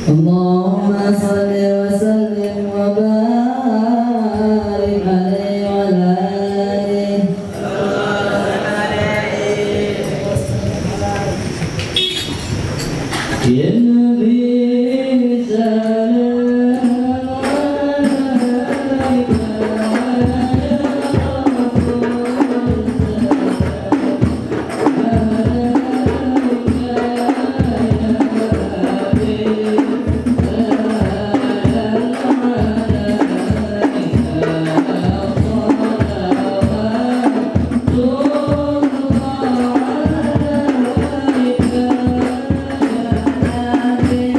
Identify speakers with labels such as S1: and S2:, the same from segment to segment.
S1: اللهم صل وسلم وبارك عليه وعلى آله يا نبي سلام عليك يا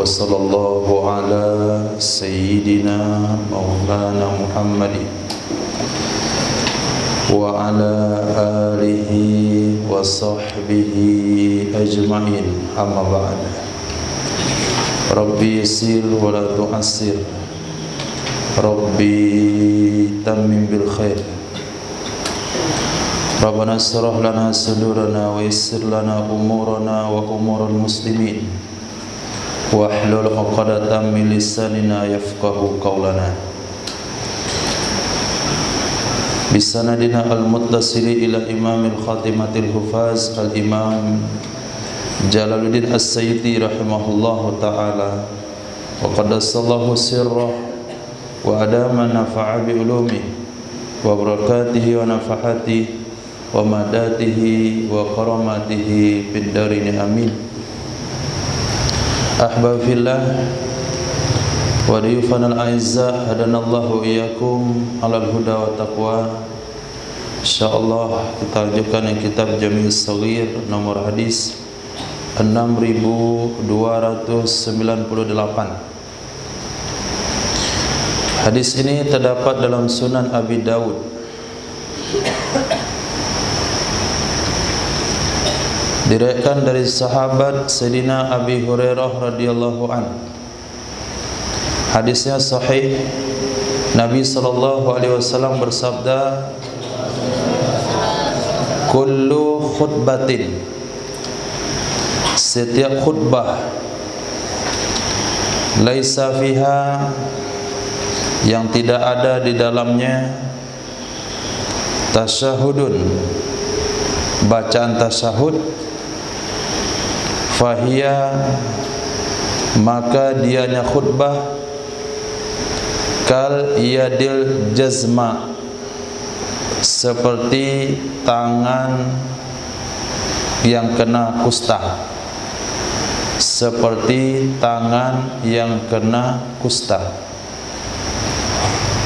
S2: وصلى الله على سيدنا مولانا محمد وعلى آله وصحبه أجمعين أما بعد ربي يسر ولا تعسر ربي تمم بالخير ربنا اشرح لنا صدورنا ويسر لنا أمورنا وأمور المسلمين واحلل عقدة من لساننا يفقهوا قولنا بسندنا المتصل إلى إمام الخاتمة الحفاظ الإمام جلال الدين السيوطي رحمه الله تعالى وقدس الله سره وأدام نفع بعلومه وبركاته ونفحاته ومداته وكرامته في الدارين آمين. أحباب في الله وضيوفنا الأعزاء hadana Allahu iyyakum alal huda wa taqwa. Insyaallah kita lanjutkan yang kitab Jami'us Shaghir nomor hadis 6298. Hadis ini terdapat dalam Sunan Abi Dawud. Diriwayatkan dari sahabat Sayyidina Abi Hurairah radhiyallahu anhu. Hadisnya sahih. Nabi sallallahu alaihi wasallam bersabda, kullu khutbatin, setiap khutbah, laisa fiha, yang tidak ada di dalamnya tasyahudun, bacaan tasyahud, fahiya, maka dianya khutbah kal yadil jazma, seperti tangan yang kena kusta, seperti tangan yang kena kusta.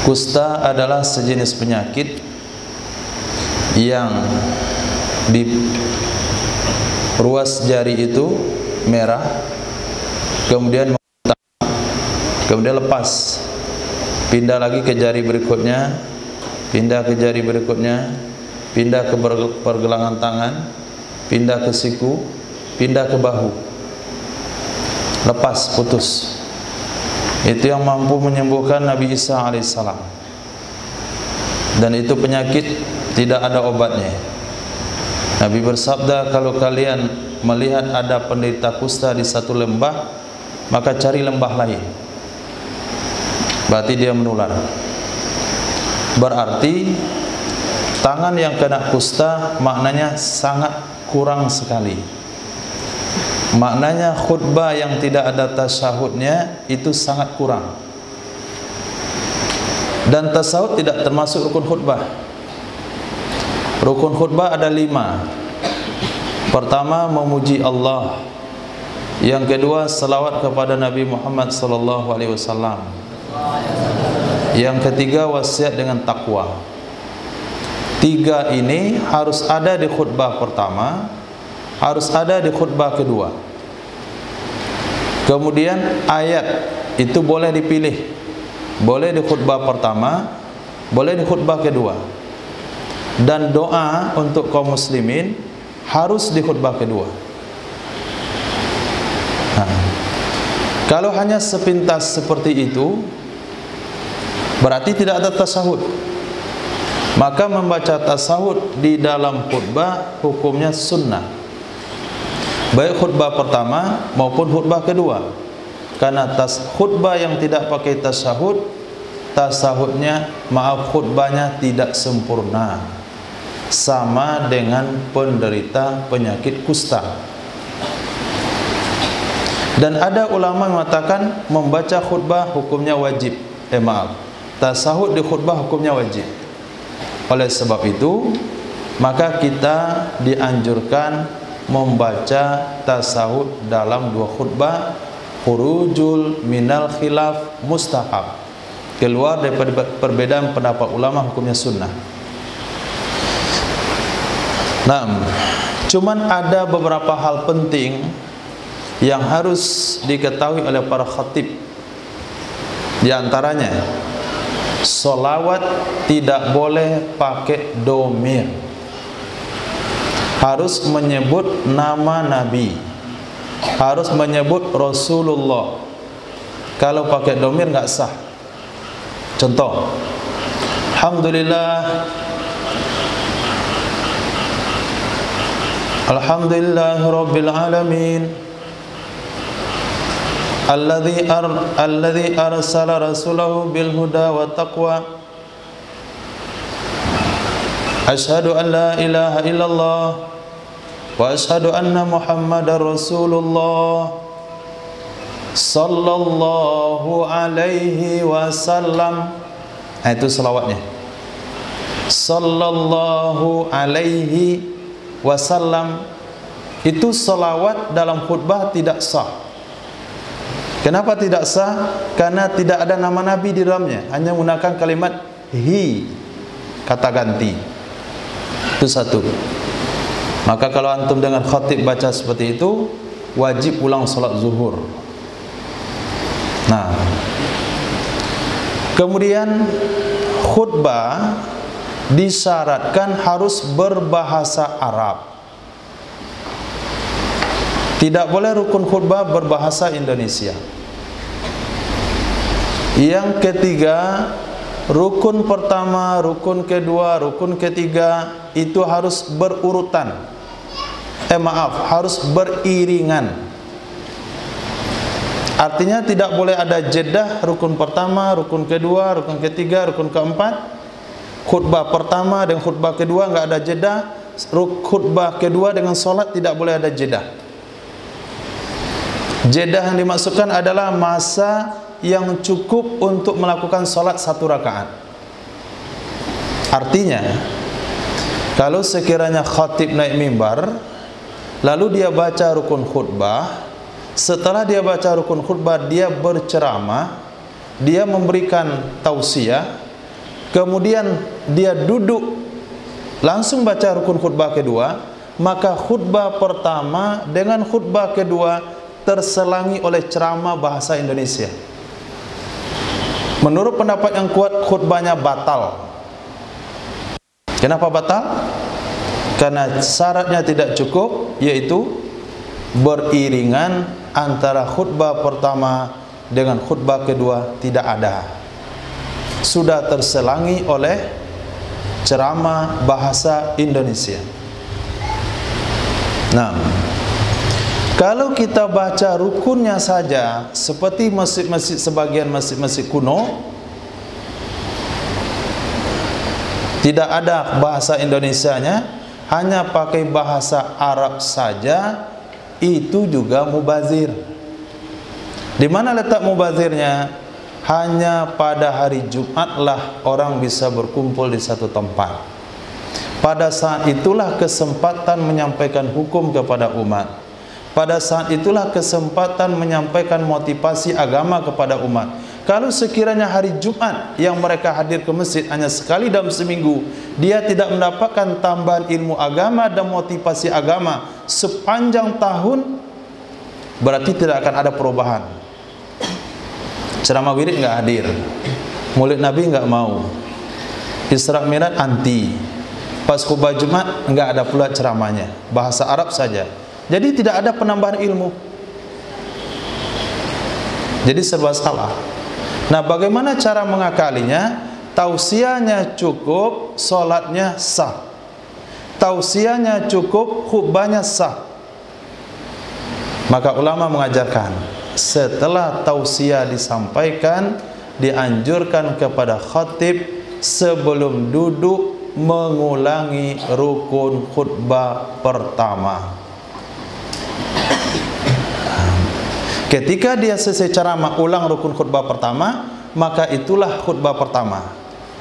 S2: Kusta adalah sejenis penyakit yang di ruas jari itu merah, kemudian lepas, pindah lagi ke jari berikutnya, pindah ke jari berikutnya, pindah ke pergelangan tangan, pindah ke siku, pindah ke bahu, lepas, putus. Itu yang mampu menyembuhkan Nabi Isa alaihissalam. Dan itu penyakit tidak ada obatnya. Nabi bersabda, kalau kalian melihat ada penderita kusta di satu lembah, maka cari lembah lain. Berarti dia menular. Berarti tangan yang kena kusta maknanya sangat kurang sekali. Maknanya khutbah yang tidak ada tasyahudnya itu sangat kurang. Dan tasyahud tidak termasuk rukun khutbah. Rukun khutbah ada 5. Pertama, memuji Allah. Yang kedua, selawat kepada Nabi Muhammad SAW. Yang ketiga, wasiat dengan takwa. 3 ini harus ada di khutbah pertama, harus ada di khutbah kedua. Kemudian ayat itu boleh dipilih, boleh di khutbah pertama, boleh di khutbah kedua. Dan doa untuk kaum muslimin harus di khutbah kedua. Kalau hanya sepintas seperti itu, berarti tidak ada tasyahud. Maka membaca tasyahud di dalam khutbah hukumnya sunnah, baik khutbah pertama maupun khutbah kedua. Karena khutbah yang tidak pakai tasyahud, khutbahnya tidak sempurna, sama dengan penderita penyakit kusta. Dan ada ulama mengatakan membaca khutbah hukumnya wajib. Tasyahud di khutbah hukumnya wajib. Oleh sebab itu, maka kita dianjurkan membaca tasyahud dalam 2 khutbah. Khurujul minal khilaf mustahab, keluar daripada perbedaan pendapat ulama, hukumnya sunnah. Nah, cuman ada beberapa hal penting yang harus diketahui oleh para khatib. Di antaranya, sholawat tidak boleh pakai domir, harus menyebut nama Nabi, harus menyebut Rasulullah. Kalau pakai domir nggak sah. Contoh, Alhamdulillah, Alhamdulillahirabbil alamin, alladzi arsala rasulahu bil huda wa taqwa, asyhadu an la ilaha illallah wa asyhadu anna muhammadar rasulullah sallallahu alaihi wasallam. Nah, itu selawatnya, sallallahu alaihi wasallam. Itu selawat dalam khutbah tidak sah. Kenapa tidak sah? Karena tidak ada nama Nabi di dalamnya, hanya menggunakan kalimat hi, kata ganti. Itu satu. Maka kalau antum dengan khatib baca seperti itu, wajib ulang salat zuhur. Nah, kemudian khutbah disyaratkan harus berbahasa Arab. Tidak boleh rukun khutbah berbahasa Indonesia. Yang ketiga, rukun pertama, rukun kedua, rukun ketiga itu harus berurutan. Harus beriringan. Artinya tidak boleh ada jedah rukun pertama, rukun kedua, rukun ketiga, rukun keempat. Khutbah pertama dengan khutbah kedua enggak ada jedah. Khutbah kedua dengan solat tidak boleh ada jedah. Jedah yang dimaksudkan adalah masa yang cukup untuk melakukan solat 1 rakaat. Artinya, kalau sekiranya khatib naik mimbar, lalu dia baca rukun khutbah, setelah dia baca rukun khutbah, dia berceramah, dia memberikan tausiah, kemudian dia duduk langsung baca rukun khutbah kedua, maka khutbah pertama dengan khutbah kedua terselangi oleh ceramah bahasa Indonesia. Menurut pendapat yang kuat, khutbahnya batal. Kenapa batal? Karena syaratnya tidak cukup, yaitu beriringan antara khutbah pertama dengan khutbah kedua tidak ada. Sudah terselangi oleh ceramah bahasa Indonesia. Nah, kalau kita baca rukunnya saja seperti masjid-masjid, sebagian masjid-masjid kuno, tidak ada bahasa Indonesianya, hanya pakai bahasa Arab saja, itu juga mubazir. Di mana letak mubazirnya? Hanya pada hari Jumatlah orang bisa berkumpul di satu tempat. Pada saat itulah kesempatan menyampaikan hukum kepada umat. Pada saat itulah kesempatan menyampaikan motivasi agama kepada umat. Kalau sekiranya hari Jumat yang mereka hadir ke masjid hanya sekali dalam seminggu, dia tidak mendapatkan tambahan ilmu agama dan motivasi agama sepanjang tahun, berarti tidak akan ada perubahan. Ceramah wirid nggak hadir, Maulid Nabi nggak mau, Isra Mi'raj anti, pas khutbah Jumat nggak ada pula ceramahnya, bahasa Arab saja. Jadi tidak ada penambahan ilmu. Jadi serba salah. Nah, bagaimana cara mengakalinya? Tausiahnya cukup, solatnya sah. Tausiahnya cukup, khutbahnya sah. Maka ulama mengajarkan, setelah tausiah disampaikan, dianjurkan kepada khatib sebelum duduk mengulangi rukun khutbah pertama. Ketika dia selesai ceramah ulang rukun khutbah pertama, maka itulah khutbah pertama.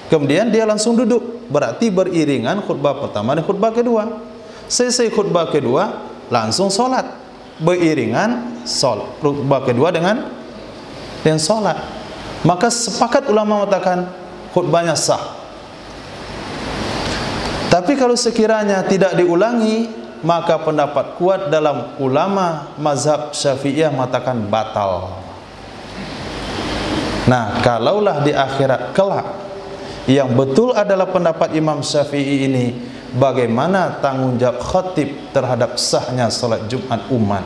S2: Kemudian dia langsung duduk, berarti beriringan khutbah pertama dan khutbah kedua. Selesai khutbah kedua, langsung solat, beriringan khutbah kedua dengan solat. Maka sepakat ulama mengatakan khutbahnya sah. Tapi kalau sekiranya tidak diulangi, maka pendapat kuat dalam ulama mazhab Syafi'iyah mengatakan batal. Nah, kalaulah di akhirat kelak yang betul adalah pendapat Imam Syafi'i ini, bagaimana tanggung jawab khatib terhadap sahnya salat Jumat umat?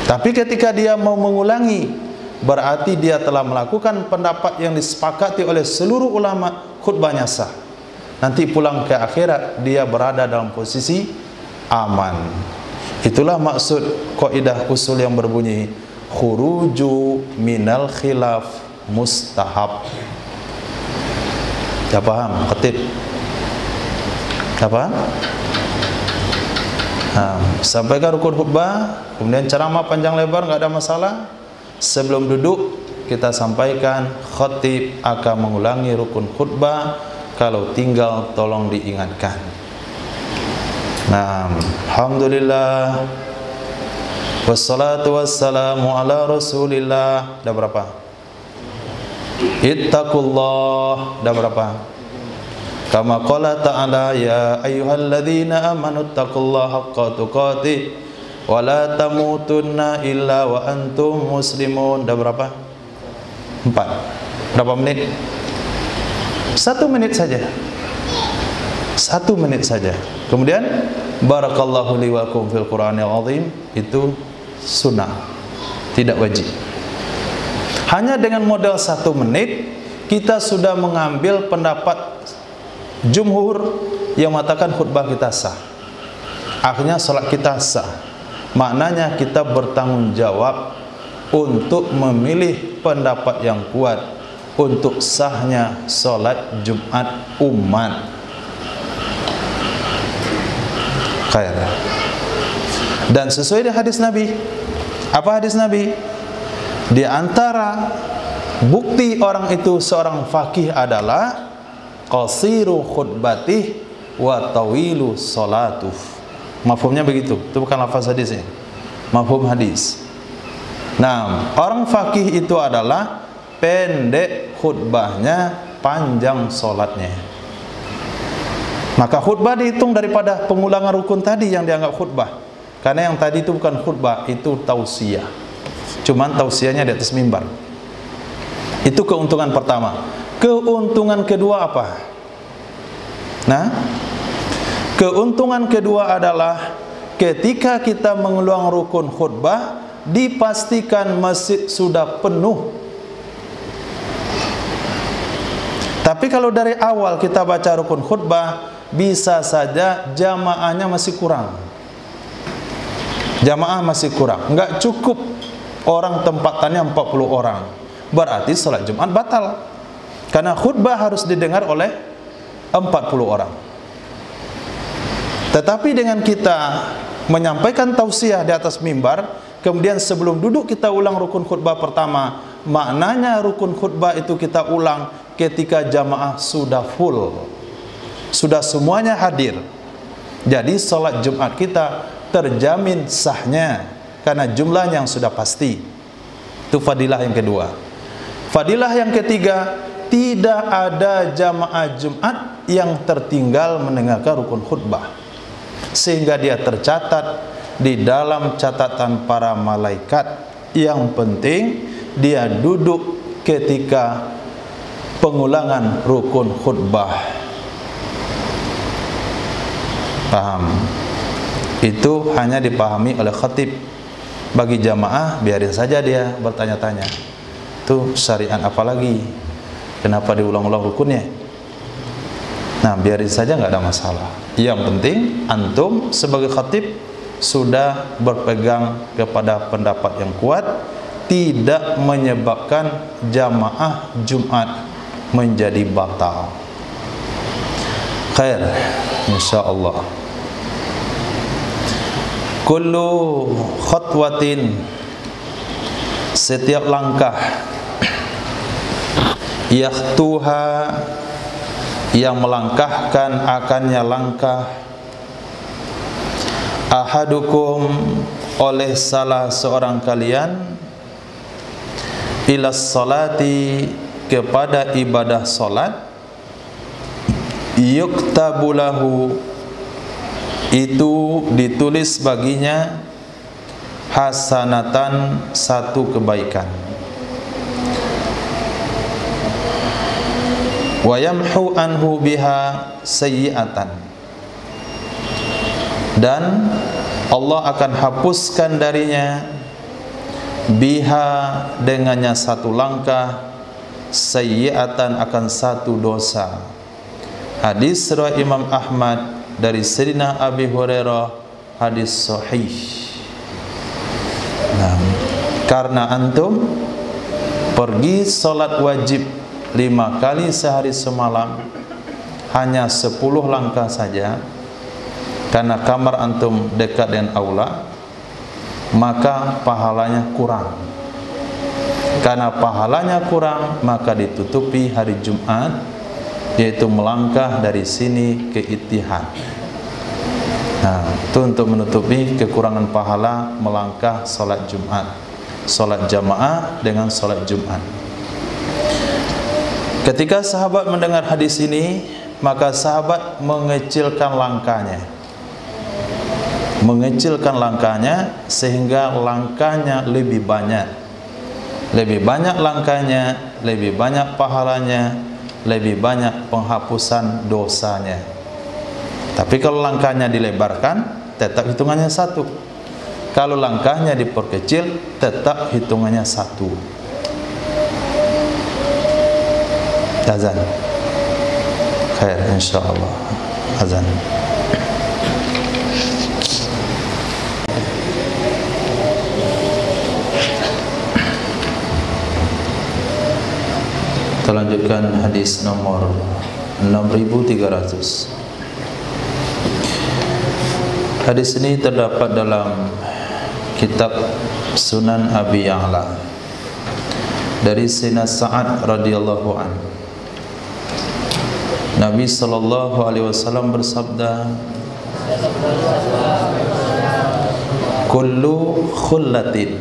S2: Tapi ketika dia mau mengulangi, berarti dia telah melakukan pendapat yang disepakati oleh seluruh ulama, khutbahnya sah. Nanti pulang ke akhirat dia berada dalam posisi aman. Itulah maksud kaidah usul yang berbunyi khuruju minal khilaf mustahab. Tak paham khatib? Tak paham? Sampaikan rukun khutbah, kemudian ceramah panjang lebar, enggak ada masalah. Sebelum duduk kita sampaikan, khatib akan mengulangi rukun khutbah. Kalau tinggal tolong diingatkan. Nah, alhamdulillah wassalatu wassalamu ala rasulillah. Dah berapa? Ittaqullah. Dah berapa? Kama qala ta'ala ya ayyuhalladzina amanu ittaqullaha haqqa tuqatih wa la tamutunna illa wa antum muslimun. Dah berapa? 4. Berapa menit? 1 menit saja. 1 menit saja. Kemudian barakallahu li wa lakum fil Qur'anil azim, itu sunnah, tidak wajib. Hanya dengan modal 1 menit kita sudah mengambil pendapat jumhur yang mengatakan khutbah kita sah. Akhirnya salat kita sah. Maknanya kita bertanggung jawab untuk memilih pendapat yang kuat untuk sahnya salat Jumat umat. Khair. Dan sesuai dengan hadis Nabi. Apa hadis Nabi? Di antara bukti orang itu seorang faqih adalah qasiru khutbatih wa tawilu salatuh. Mafhumnya begitu. Itu bukan lafaz hadisnya. Mafhum hadis. Nah, orang faqih itu adalah pendek khutbahnya, panjang solatnya. Maka khutbah dihitung daripada pengulangan rukun tadi yang dianggap khutbah. Karena yang tadi itu bukan khutbah, itu tausiah. Cuman tausiahnya di atas mimbar. Itu keuntungan pertama. Keuntungan kedua apa? Nah, keuntungan kedua adalah ketika kita mengulang rukun khutbah, dipastikan masjid sudah penuh. Tapi kalau dari awal kita baca rukun khutbah, bisa saja jamaahnya masih kurang. Jamaah masih kurang, enggak cukup orang tempatannya 40 orang. Berarti salat Jumat batal. Karena khutbah harus didengar oleh 40 orang. Tetapi dengan kita menyampaikan tausiah di atas mimbar, kemudian sebelum duduk kita ulang rukun khutbah pertama, maknanya rukun khutbah itu kita ulang ketika jamaah sudah full, sudah semuanya hadir. Jadi salat Jumat kita terjamin sahnya karena jumlahnya yang sudah pasti. Itu fadilah yang kedua. Fadilah yang ketiga, tidak ada jamaah Jumat yang tertinggal mendengarkan rukun khutbah, sehingga dia tercatat di dalam catatan para malaikat. Yang penting dia duduk ketika pengulangan rukun khutbah. Paham? Itu hanya dipahami oleh khatib. Bagi jamaah biarin saja dia bertanya-tanya, itu syariat apa lagi? Kenapa diulang-ulang rukunnya? Nah, biarin saja, nggak ada masalah. Yang penting antum sebagai khatib sudah berpegang kepada pendapat yang kuat, tidak menyebabkan jamaah Jumat menjadi batal. Khair, insyaallah. Kullu khatwatin, setiap langkah, yakhtuha, yang melangkahkan akannya langkah, ahadukum, oleh salah seorang kalian, ilas salati, kepada ibadah salat, yuktabulahu, itu ditulis baginya hasanatan, satu kebaikan, wa yamhu anhu biha sayyi'atan, dan Allah akan hapuskan darinya biha dengannya satu langkah, sayyi'atan akan satu dosa. Hadis riwayat Imam Ahmad dari Sayyidina Abi Hurairah, hadis sahih. Nah, karena antum pergi salat wajib 5 kali sehari semalam hanya 10 langkah saja, karena kamar antum dekat dengan aula, maka pahalanya kurang. Karena pahalanya kurang, maka ditutupi hari Jumat, yaitu melangkah dari sini ke Ittihad. Nah, itu untuk menutupi kekurangan pahala melangkah salat Jumat, salat jamaah dengan salat Jumat. Ketika sahabat mendengar hadis ini, maka sahabat mengecilkan langkahnya, sehingga langkahnya lebih banyak langkahnya, lebih banyak pahalanya, lebih banyak penghapusan dosanya. Tapi kalau langkahnya dilebarkan, tetap hitungannya satu. Kalau langkahnya diperkecil, tetap hitungannya satu. Azan. Khair insyaallah. Azan. Kita lanjutkan hadis nomor 6300. Hadis ini terdapat dalam kitab Sunan Abi Ya'la dari Sayyidina Sa'ad radhiyallahu anhu. Nabi sallallahu alaihi wasallam bersabda, kullu khullatin,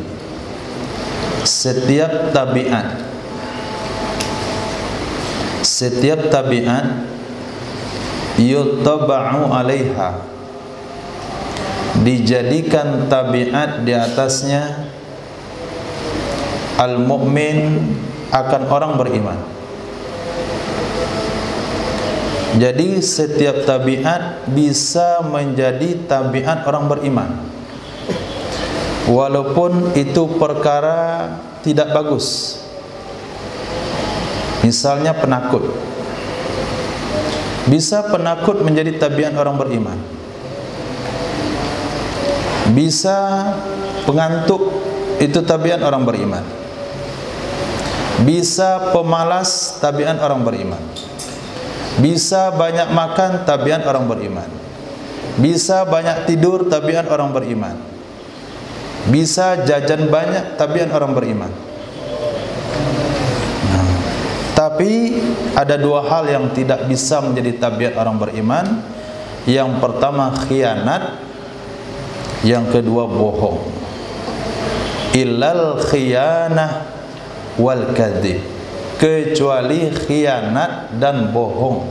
S2: setiap tabiat yuttaba'u alaiha, dijadikan tabiat di atasnya, al-mu'min, akan orang beriman. Jadi setiap tabiat bisa menjadi tabiat orang beriman, walaupun itu perkara tidak bagus. Misalnya penakut, bisa penakut menjadi tabiat orang beriman. Bisa pengantuk, itu tabiat orang beriman. Bisa pemalas, tabiat orang beriman. Bisa banyak makan, tabiat orang beriman. Bisa banyak tidur, tabiat orang beriman. Bisa jajan banyak, tabiat orang beriman. Tapi ada dua hal yang tidak bisa menjadi tabiat orang beriman. Yang pertama khianat, yang kedua bohong. Illal khiyanah wal kadzib, kecuali khianat dan bohong.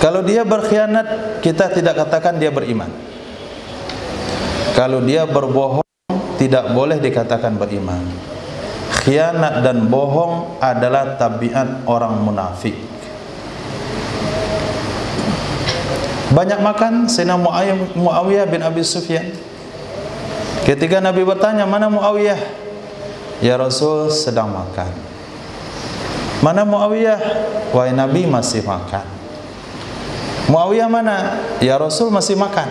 S2: Kalau dia berkhianat, kita tidak katakan dia beriman. Kalau dia berbohong, tidak boleh dikatakan beriman. Khianat dan bohong adalah tabiat orang munafik. Banyak makan Sayyidina Muawiyah bin Abi Sufyan. Ketika Nabi bertanya, mana Muawiyah? Ya Rasul, sedang makan. Mana Muawiyah? Wahai Nabi, masih makan. Muawiyah mana? Ya Rasul, masih makan.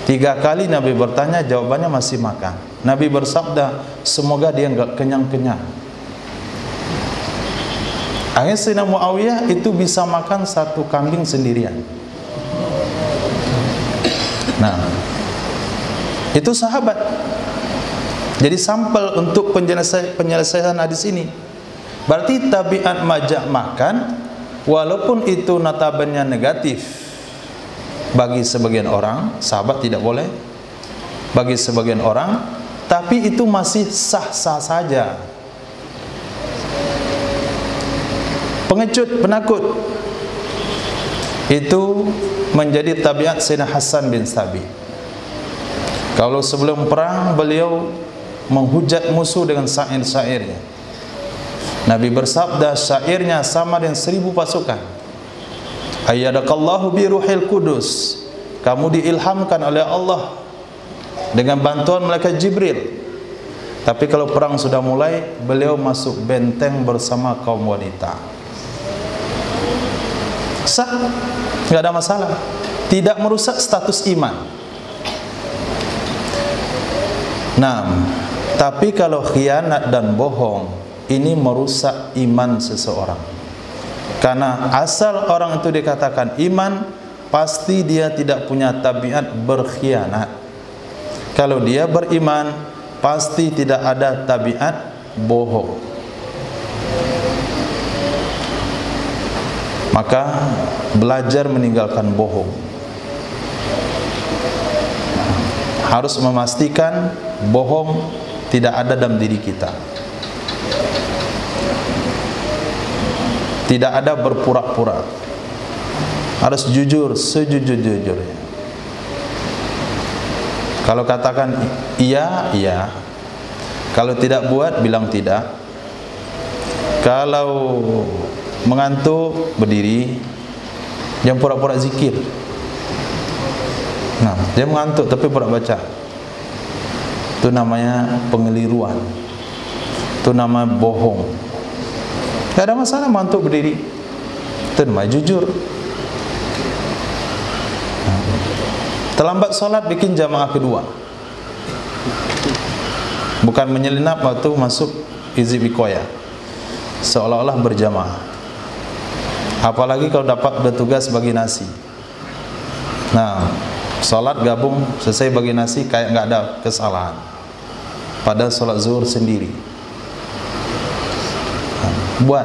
S2: 3 kali Nabi bertanya, jawabannya masih makan. Nabi bersabda, semoga dia enggak kenyang-kenyang. Akhirnya Sayyidina Muawiyah itu bisa makan 1 kambing sendirian. Nah, itu sahabat. Jadi sampel untuk penyelesaian hadis ini. Berarti tabiat majak makan, walaupun itu notabene negatif bagi sebagian orang, sahabat tidak boleh. Bagi sebagian orang, tapi itu masih sah-sah saja. Pengecut, penakut, Itu menjadi tabiat Sayyidina Hasan bin Thabit. Kalau sebelum perang beliau menghujat musuh dengan syair-syairnya. Nabi bersabda, syairnya sama dengan 1000 pasukan. Ayyadakallahu bi ruhil kudus. Kamu diilhamkan oleh Allah dengan bantuan malaikat Jibril. Tapi kalau perang sudah mulai, beliau masuk benteng bersama kaum wanita. Sah, nggak ada masalah. Tidak merusak status iman. Nah, tapi kalau khianat dan bohong, ini merusak iman seseorang. Karena asal orang itu dikatakan iman, pasti dia tidak punya tabiat berkhianat. Kalau dia beriman, pasti tidak ada tabiat bohong. Maka belajar meninggalkan bohong. Harus memastikan bohong tidak ada dalam diri kita. Tidak ada berpura-pura. Harus jujur sejujur-jujurnya. Kalau katakan iya, iya. Kalau tidak buat, bilang tidak. Kalau mengantuk, berdiri. Jangan pura-pura zikir. Nah, dia mengantuk tapi pura baca. Itu namanya pengeliruan. Itu namanya bohong. Tidak ada masalah mengantuk berdiri. Itu namanya jujur. Terlambat solat bikin jamaah kedua. Bukan menyelinap waktu masuk hizib ikoya, seolah-olah berjamaah. Apalagi kalau dapat bertugas bagi nasi. Nah, solat gabung selesai bagi nasi kayak nggak ada kesalahan. Padahal solat zuhur sendiri. Buat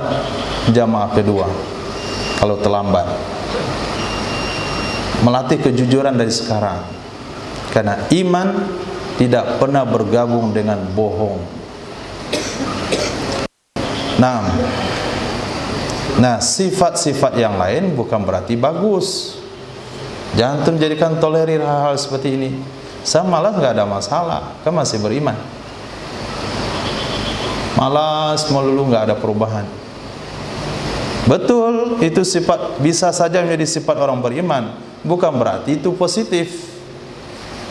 S2: jamaah kedua kalau terlambat. Melatih kejujuran dari sekarang. Karena iman tidak pernah bergabung dengan bohong. Nah, sifat-sifat yang lain bukan berarti bagus. Jangan menjadikan tolerir hal-hal seperti ini. Saya malah nggak ada masalah, kan masih beriman. Malas melulu nggak ada perubahan. Betul, itu sifat bisa saja menjadi sifat orang beriman. Bukan berarti itu positif.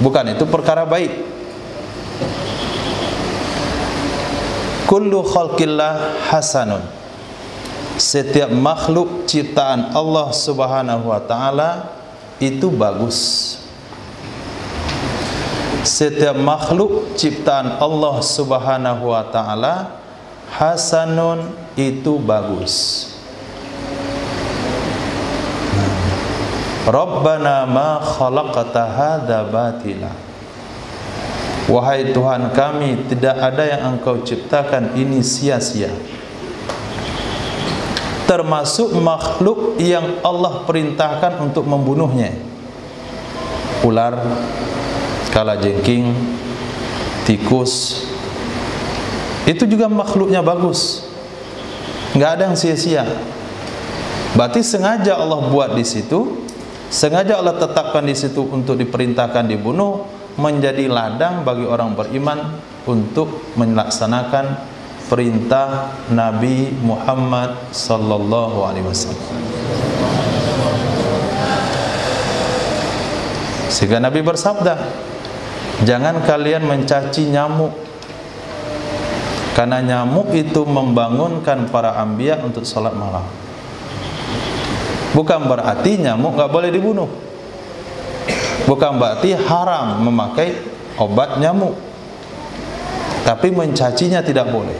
S2: Bukan itu perkara baik. Kullu khalqillah hasanun. Setiap makhluk ciptaan Allah Subhanahu wa taala itu bagus. Setiap makhluk ciptaan Allah Subhanahu wa taala hasanun, itu bagus. Rabbana ma khalaqta hadza batila. Wahai Tuhan kami, tidak ada yang Engkau ciptakan ini sia-sia. Termasuk makhluk yang Allah perintahkan untuk membunuhnya. Ular, kalajengking, tikus. Itu juga makhluknya bagus. Enggak ada yang sia-sia. Berarti sengaja Allah buat di situ. Sengaja Allah tetapkan di situ untuk diperintahkan dibunuh, menjadi ladang bagi orang beriman untuk melaksanakan perintah Nabi Muhammad sallallahu alaihi wasallam. Sehingga Nabi bersabda, jangan kalian mencaci nyamuk, karena nyamuk itu membangunkan para anbiya untuk salat malam. Bukan berarti nyamuk nggak boleh dibunuh. Bukan berarti haram memakai obat nyamuk. Tapi mencacinya tidak boleh.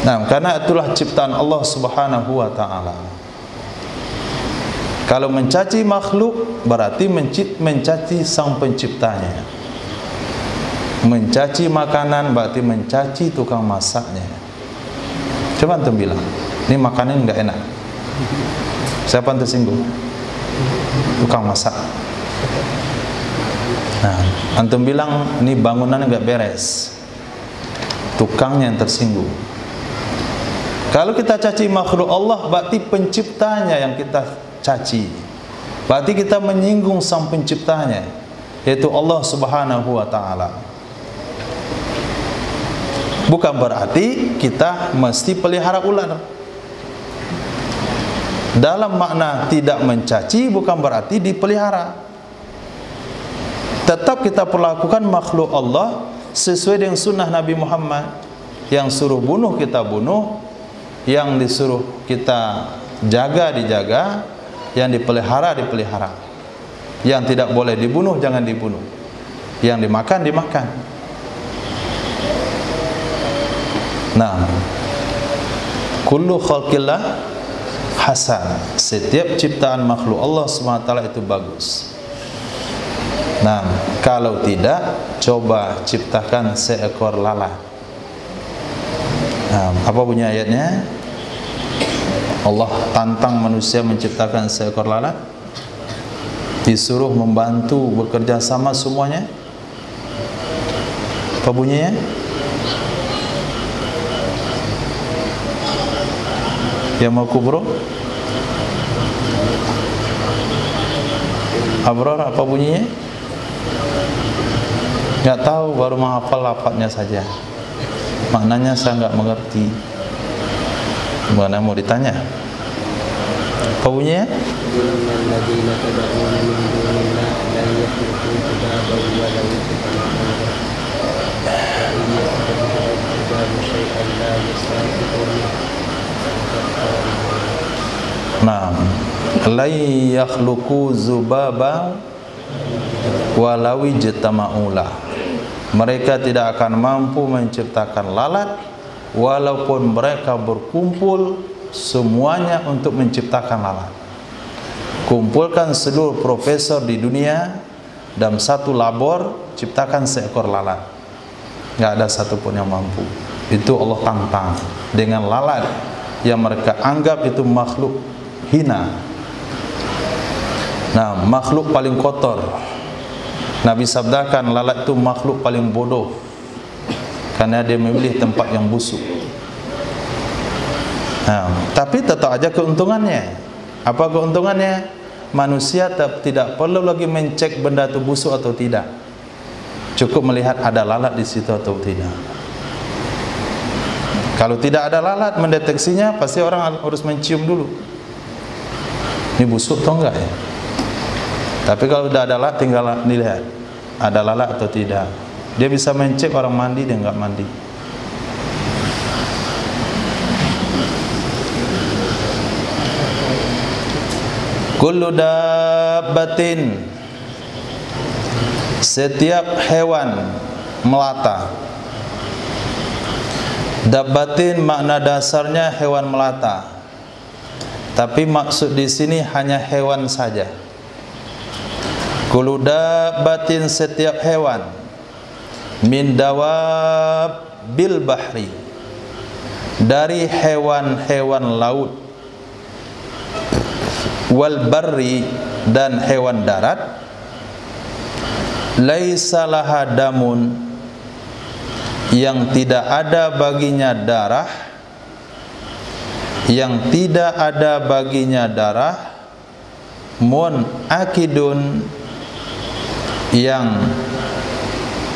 S2: Nah, karena itulah ciptaan Allah Subhanahu wa taala. Kalau mencaci makhluk berarti mencaci sang penciptanya. Mencaci makanan berarti mencaci tukang masaknya. Coba antum bilang, ini makanan enggak enak. Siapa yang tersinggung? Tukang masak. Nah, antum bilang ini bangunan enggak beres. Tukangnya yang tersinggung. Kalau kita caci makhluk Allah, berarti penciptanya yang kita caci. Berarti kita menyinggung sang penciptanya, yaitu Allah Subhanahu wa taala. Bukan berarti kita mesti pelihara ular. Dalam makna tidak mencaci bukan berarti dipelihara. Tetap kita perlakukan makhluk Allah sesuai dengan sunnah Nabi Muhammad. Yang suruh bunuh kita bunuh, yang disuruh kita jaga dijaga, yang dipelihara dipelihara. Yang tidak boleh dibunuh jangan dibunuh, yang dimakan dimakan. Nah, kullu khalqillah hasan. Setiap ciptaan makhluk Allah SWT itu bagus. Nah, kalau tidak, coba ciptakan seekor lalat. Nah, apa bunyi ayatnya? Allah tantang manusia menciptakan seekor lalat, disuruh membantu bekerja sama semuanya. Apa bunyinya? Ya mau kubro? Abrar, apa bunyinya? Nggak tahu, baru menghafal lafadznya saja. Maknanya saya nggak mengerti. Mana mau ditanya? Apa bunyinya? Nah, la yakhluqu zubaba walau ijtama'ula. Mereka tidak akan mampu menciptakan lalat walaupun mereka berkumpul semuanya untuk menciptakan lalat. Kumpulkan seluruh profesor di dunia dalam satu labor, ciptakan seekor lalat, nggak ada satupun yang mampu. Itu Allah tantang dengan lalat yang mereka anggap itu makhluk hina. Nah, makhluk paling kotor. Nabi sabdakan lalat itu makhluk paling bodoh karena dia memilih tempat yang busuk. Nah, tapi tetap aja keuntungannya. Apa keuntungannya? Manusia tidak perlu lagi mencek benda itu busuk atau tidak. Cukup melihat ada lalat di situ atau tidak. Kalau tidak ada lalat, mendeteksinya pasti orang harus mencium dulu. Ini busuk atau enggak ya? Tapi kalau sudah ada lalat, tinggal dilihat ada lalat atau tidak. Dia bisa mencek orang mandi dan enggak mandi. Kullu dabbatin, setiap hewan melata. Dabbatin makna dasarnya hewan melata. Tapi maksud di sini hanya hewan saja. Kullu dabbatin, setiap hewan, min dawabil bahri, dari hewan-hewan laut, wal barri, dan hewan darat, laisa laha damun, yang tidak ada baginya darah, yang tidak ada baginya darah, mun akidun, yang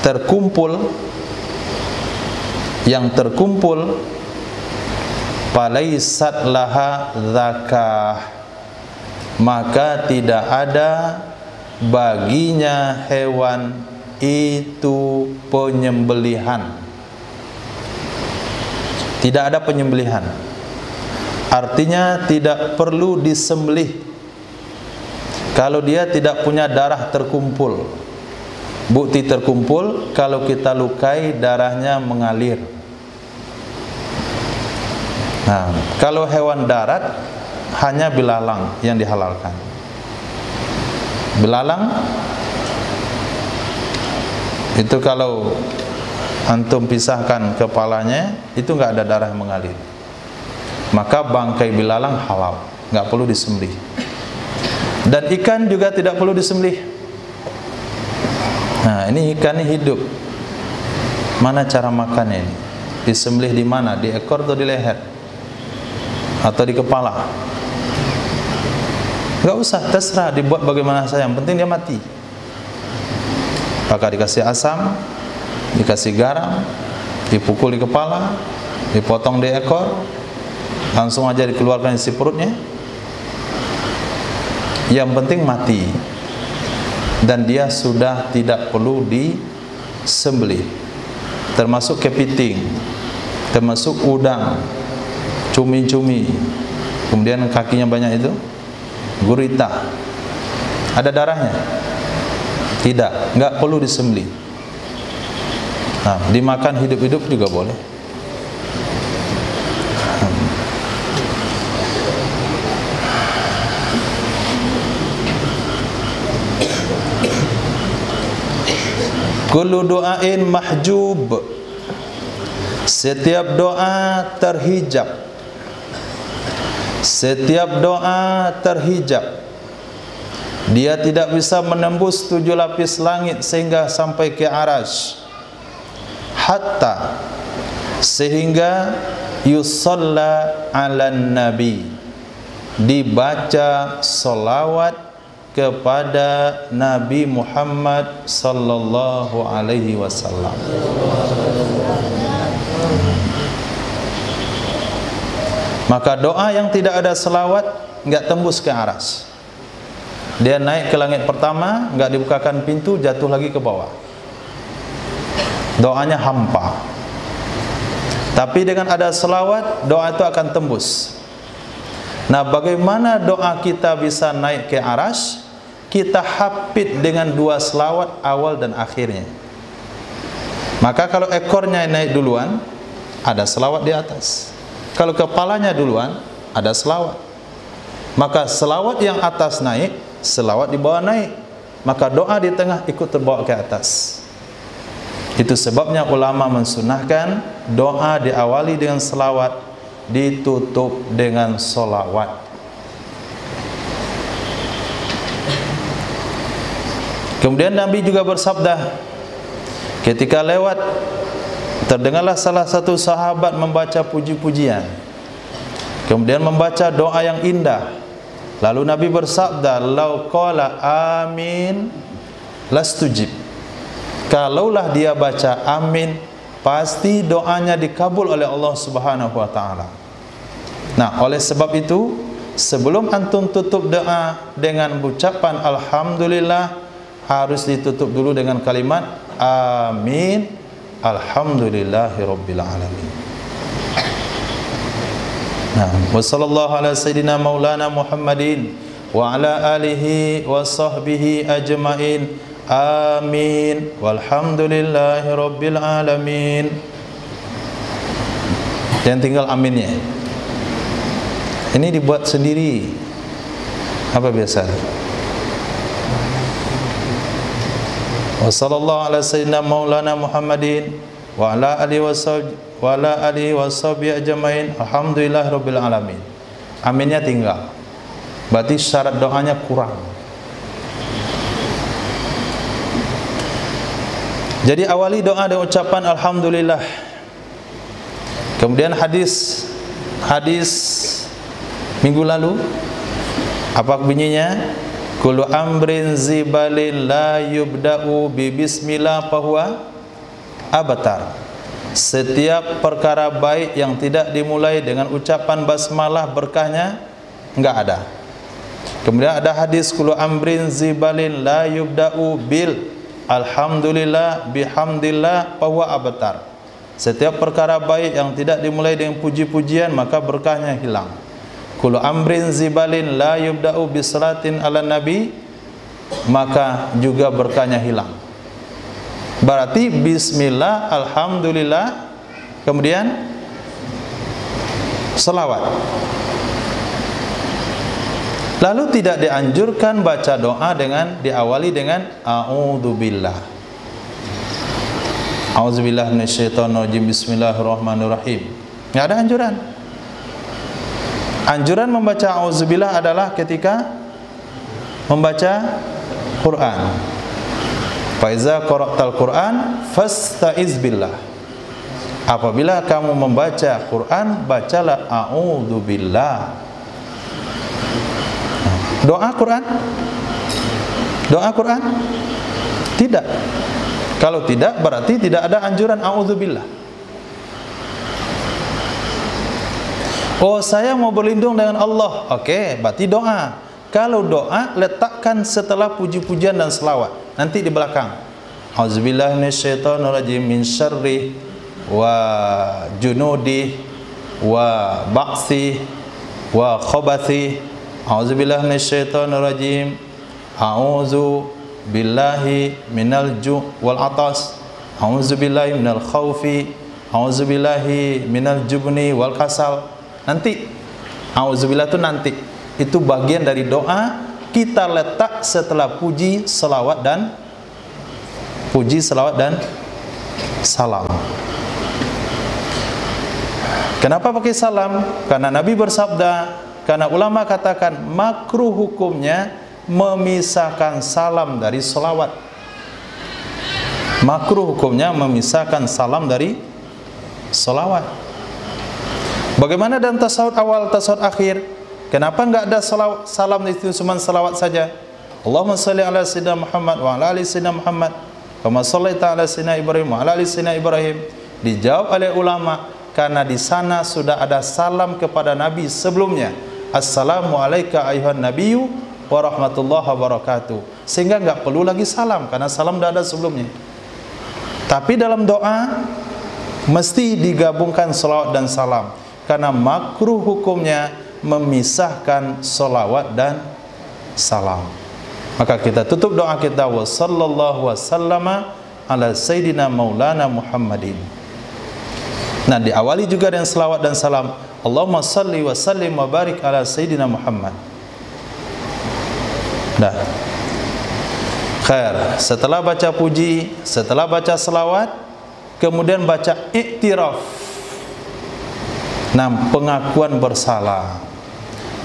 S2: terkumpul, palaisat laha zakah, maka tidak ada baginya hewan itu penyembelihan. Tidak ada penyembelihan, artinya tidak perlu disembelih kalau dia tidak punya darah terkumpul. Bukti terkumpul kalau kita lukai darahnya mengalir. Nah, kalau hewan darat hanya belalang yang dihalalkan. Belalang itu kalau antum pisahkan kepalanya itu nggak ada darah yang mengalir, maka bangkai belalang halal, nggak perlu disembelih. Dan ikan juga tidak perlu disembelih. Nah, ini ikan ini hidup. Mana cara makannya ini? Disembelih di mana? Di ekor atau di leher? Atau di kepala? Enggak usah, terserah dibuat bagaimana saja, yang penting dia mati. Maka dikasih asam, dikasih garam, dipukul di kepala, dipotong di ekor, langsung aja dikeluarkan isi perutnya. Yang penting mati. Dan dia sudah tidak perlu disembelih. Termasuk kepiting, termasuk udang, cumi-cumi, kemudian kakinya banyak itu, gurita. Ada darahnya? Tidak, enggak perlu disembelih. Nah, dimakan hidup-hidup juga boleh. Kullu du'ain mahjub, setiap doa terhijab. Setiap doa terhijab. Dia tidak bisa menembus 7 lapis langit sehingga sampai ke arasy. Hatta, sehingga yusalla ala nabi, dibaca salawat kepada Nabi Muhammad sallallahu alaihi wasallam. Maka doa yang tidak ada selawat enggak tembus ke arasy. Dia naik ke langit pertama, enggak dibukakan pintu, jatuh lagi ke bawah. Doanya hampa. Tapi dengan ada selawat, doa itu akan tembus. Nah, bagaimana doa kita bisa naik ke arasy? Kita hafid dengan 2 selawat awal dan akhirnya. Maka kalau ekornya naik duluan, ada selawat di atas. Kalau kepalanya duluan, ada selawat. Maka selawat yang atas naik, selawat di bawah naik. Maka doa di tengah ikut terbawa ke atas. Itu sebabnya ulama mensunahkan doa diawali dengan selawat, ditutup dengan solawat. Kemudian Nabi juga bersabda, ketika lewat, terdengarlah salah satu sahabat membaca puji-pujian, kemudian membaca doa yang indah. Lalu Nabi bersabda, "Lau qala amin lastujib." Kalaulah dia baca amin, pasti doanya dikabul oleh Allah Subhanahu wa taala. Nah, oleh sebab itu, sebelum antum tutup doa dengan ucapan alhamdulillah, harus ditutup dulu dengan kalimat amin alhamdulillahirabbil alamin. Nah, wa sallallahu ala sayyidina maulana Muhammadin wa ala alihi wa sahbihi ajmain. Amin walhamdulillahirabbil alamin. Dan tinggal aminnya. Ini dibuat sendiri. Apa biasa? Wa sallallahu ala sayyidina maulana Muhammadin wa ala alihi wa sahbihi ajmain. Alhamdulillahirabbil alamin. Aminnya tinggal. Berarti syarat doanya kurang. Jadi awali doa dengan ucapan alhamdulillah. Kemudian hadis minggu lalu apa bunyinya? Kullu amrin zibalin la yubda'u bi bismillah fahuwa abtar. Setiap perkara baik yang tidak dimulai dengan ucapan basmalah, berkahnya enggak ada. Kemudian ada hadis kullu amrin zibalin la yubda'u bil alhamdulillah bihamdillah fahuwa abtar. Setiap perkara baik yang tidak dimulai dengan puji-pujian, maka berkahnya hilang. Kullu amrin zibalin la yubda'u bisalatin ala nabi, maka juga berkahnya hilang. Berarti bismillah, alhamdulillah, kemudian selawat. Lalu tidak dianjurkan baca doa dengan diawali dengan a'udzubillah. A'udzubillah minasyaitonirrajim. Bismillahirrahmanirrahim. Enggak ada anjuran. Anjuran membaca a'udzubillah adalah ketika membaca Quran. Fa iza qara'tal Quran fasta'iz billah. Apabila kamu membaca Quran, bacalah a'udzubillah. Doa Quran? Doa Quran? Tidak. Kalau tidak, berarti tidak ada anjuran a'udzubillah. Oh, saya mau berlindung dengan Allah. Oke, berarti doa. Kalau doa, letakkan setelah puji-pujian dan selawat. Nanti di belakang. A'udzubillahi minasyaitonirrajim min syarri wa junudi wa ba'si wa khabathi. A'udzubillahi minasyaitonirrajim. A'udzu billahi minal ju' wal atas. A'udzu billahi minal khaufi. A'udzu billahi minal jubni wal kasal. Nanti a'udzubillah itu nanti. Itu bagian dari doa, kita letak setelah puji, selawat dan salam. Kenapa pakai salam? Karena Nabi bersabda, karena ulama katakan makruh hukumnya memisahkan salam dari selawat. Makruh hukumnya memisahkan salam dari selawat. Bagaimana dalam tasawuf awal, tasawuf akhir? Kenapa enggak ada salam itu cuma selawat saja? Allahumma shalli ala sayyidina Muhammad wa ala ali sayyidina Muhammad kama shallaita ala sayyidina Ibrahim wa ala ali sayyidina Ibrahim. Dijawab oleh ulama, karena di sana sudah ada salam kepada Nabi sebelumnya. Assalamu alayka ayuhan nabiyyu wa rahmatullahi wa barakatuh. Sehingga enggak perlu lagi salam, karena salam sudah ada sebelumnya. Tapi dalam doa mesti digabungkan selawat dan salam, karena makruh hukumnya memisahkan selawat dan salam. Maka kita tutup doa kita, wa sallallahu wasallama ala sayyidina maulana Muhammadin. Nah, diawali juga dengan selawat dan salam. Allahumma salli wa sallim wa barik ala sayyidina Muhammad. Dah. Khair. Setelah baca puji, setelah baca selawat, kemudian baca iktiraf. Nah, pengakuan bersalah.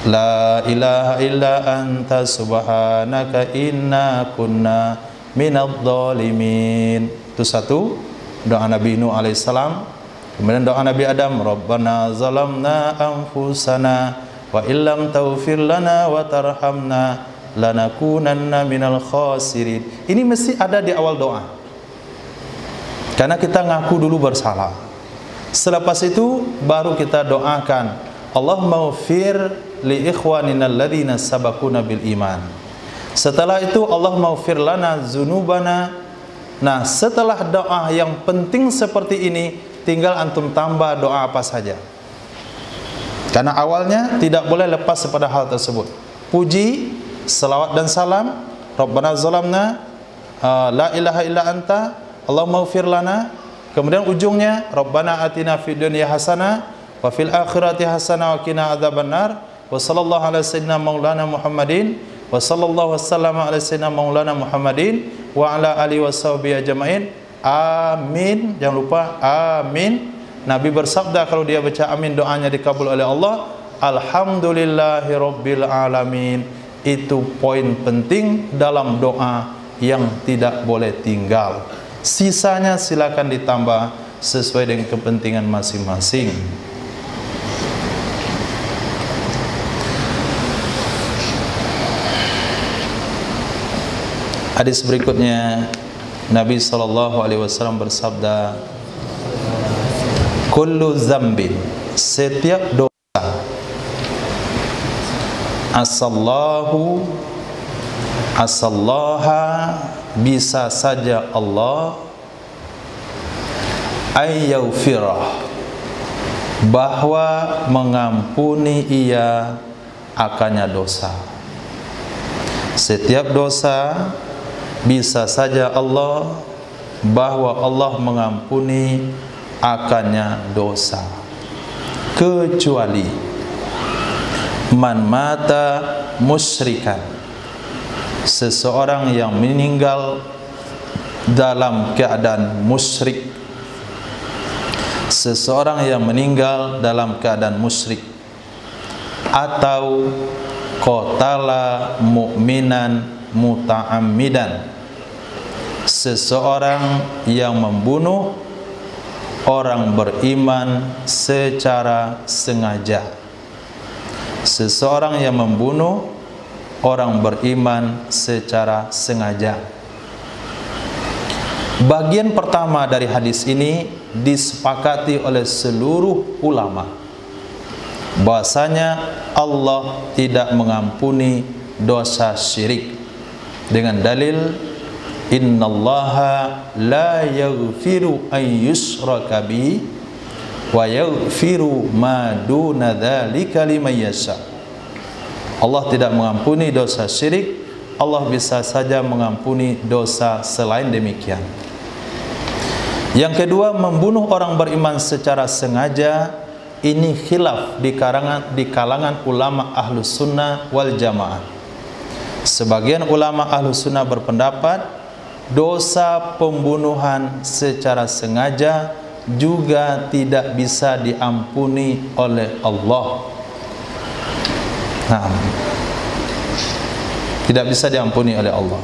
S2: La ilaha illa anta subhanaka inna kunna minadh dhalimin. Itu satu doa Nabi Nuh alaihissalam. Kemudian doa Nabi Adam, Rabbana zalamna anfusana wa illam taghfir lana wa tarhamna lanakunanna minal khasirin. Ini mesti ada di awal doa, karena kita ngaku dulu bersalah. Selepas itu baru kita doakan, Allahumma ighfir li ikhwanina alladhina sabaquna bil iman. Setelah itu Allahumma ighfir lana dzunubana. Nah, setelah doa yang penting seperti ini, tinggal antum tambah doa apa saja. Karena awalnya tidak boleh lepas pada hal tersebut. Puji, selawat dan salam, Rabbana zalamna, la ilaha illa anta, Allahumma ighfir lana. Kemudian ujungnya Rabbana atina fid dunya hasanah wa fil akhirati hasanah wa qina adzabannar. Wa sallallahu ala sayyidina maulana Muhammadin wa sallallahu wasallama ala sayyidina maulana Muhammadin wa ala alihi washabihi ajmain. Amin. Jangan lupa amin. Nabi bersabda kalau dia baca amin, doanya dikabul oleh Allah. Alhamdulillahirabbil alamin. Itu poin penting dalam doa yang tidak boleh tinggal. Sisanya silakan ditambah sesuai dengan kepentingan masing-masing. Hadis berikutnya, Nabi SAW bersabda, kullu dzambin, setiap dosa, asallaha, bisa saja Allah ayyaghfirah, bahwa mengampuni ia akannya dosa. Setiap dosa bisa saja Allah, bahwa Allah mengampuni akannya dosa, kecuali man mata musyrikan, seseorang yang meninggal dalam keadaan musyrik. Seseorang yang meninggal dalam keadaan musyrik, atau qatala mu'minan muta'ammidan, seseorang yang membunuh orang beriman secara sengaja. Seseorang yang membunuh orang beriman secara sengaja. Bagian pertama dari hadis ini disepakati oleh seluruh ulama, bahasanya Allah tidak mengampuni dosa syirik dengan dalil innallaha la yaghfiru an yushraka bihi wa yaghfiru ma duna dzalika liman yasha. Allah tidak mengampuni dosa syirik, Allah bisa saja mengampuni dosa selain demikian. Yang kedua, membunuh orang beriman secara sengaja, ini khilaf di kalangan ulama ahlus sunnah wal jamaah. Sebagian ulama ahlus sunnah berpendapat dosa pembunuhan secara sengaja juga tidak bisa diampuni oleh Allah. Nah, tidak bisa diampuni oleh Allah.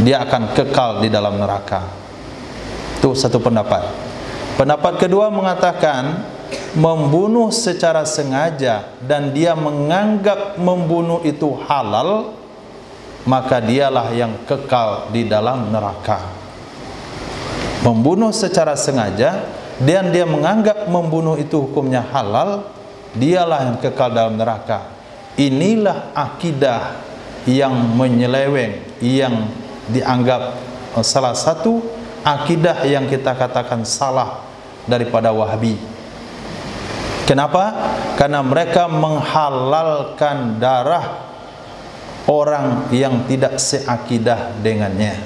S2: Dia akan kekal di dalam neraka. Itu satu pendapat. Pendapat kedua mengatakan membunuh secara sengaja dan dia menganggap membunuh itu halal, maka dialah yang kekal di dalam neraka. Membunuh secara sengaja dan dia menganggap membunuh itu hukumnya halal, dialah yang kekal dalam neraka. Inilah akidah yang menyeleweng, yang dianggap salah satu akidah yang kita katakan salah daripada Wahabi. Kenapa? Karena mereka menghalalkan darah orang yang tidak seakidah dengannya.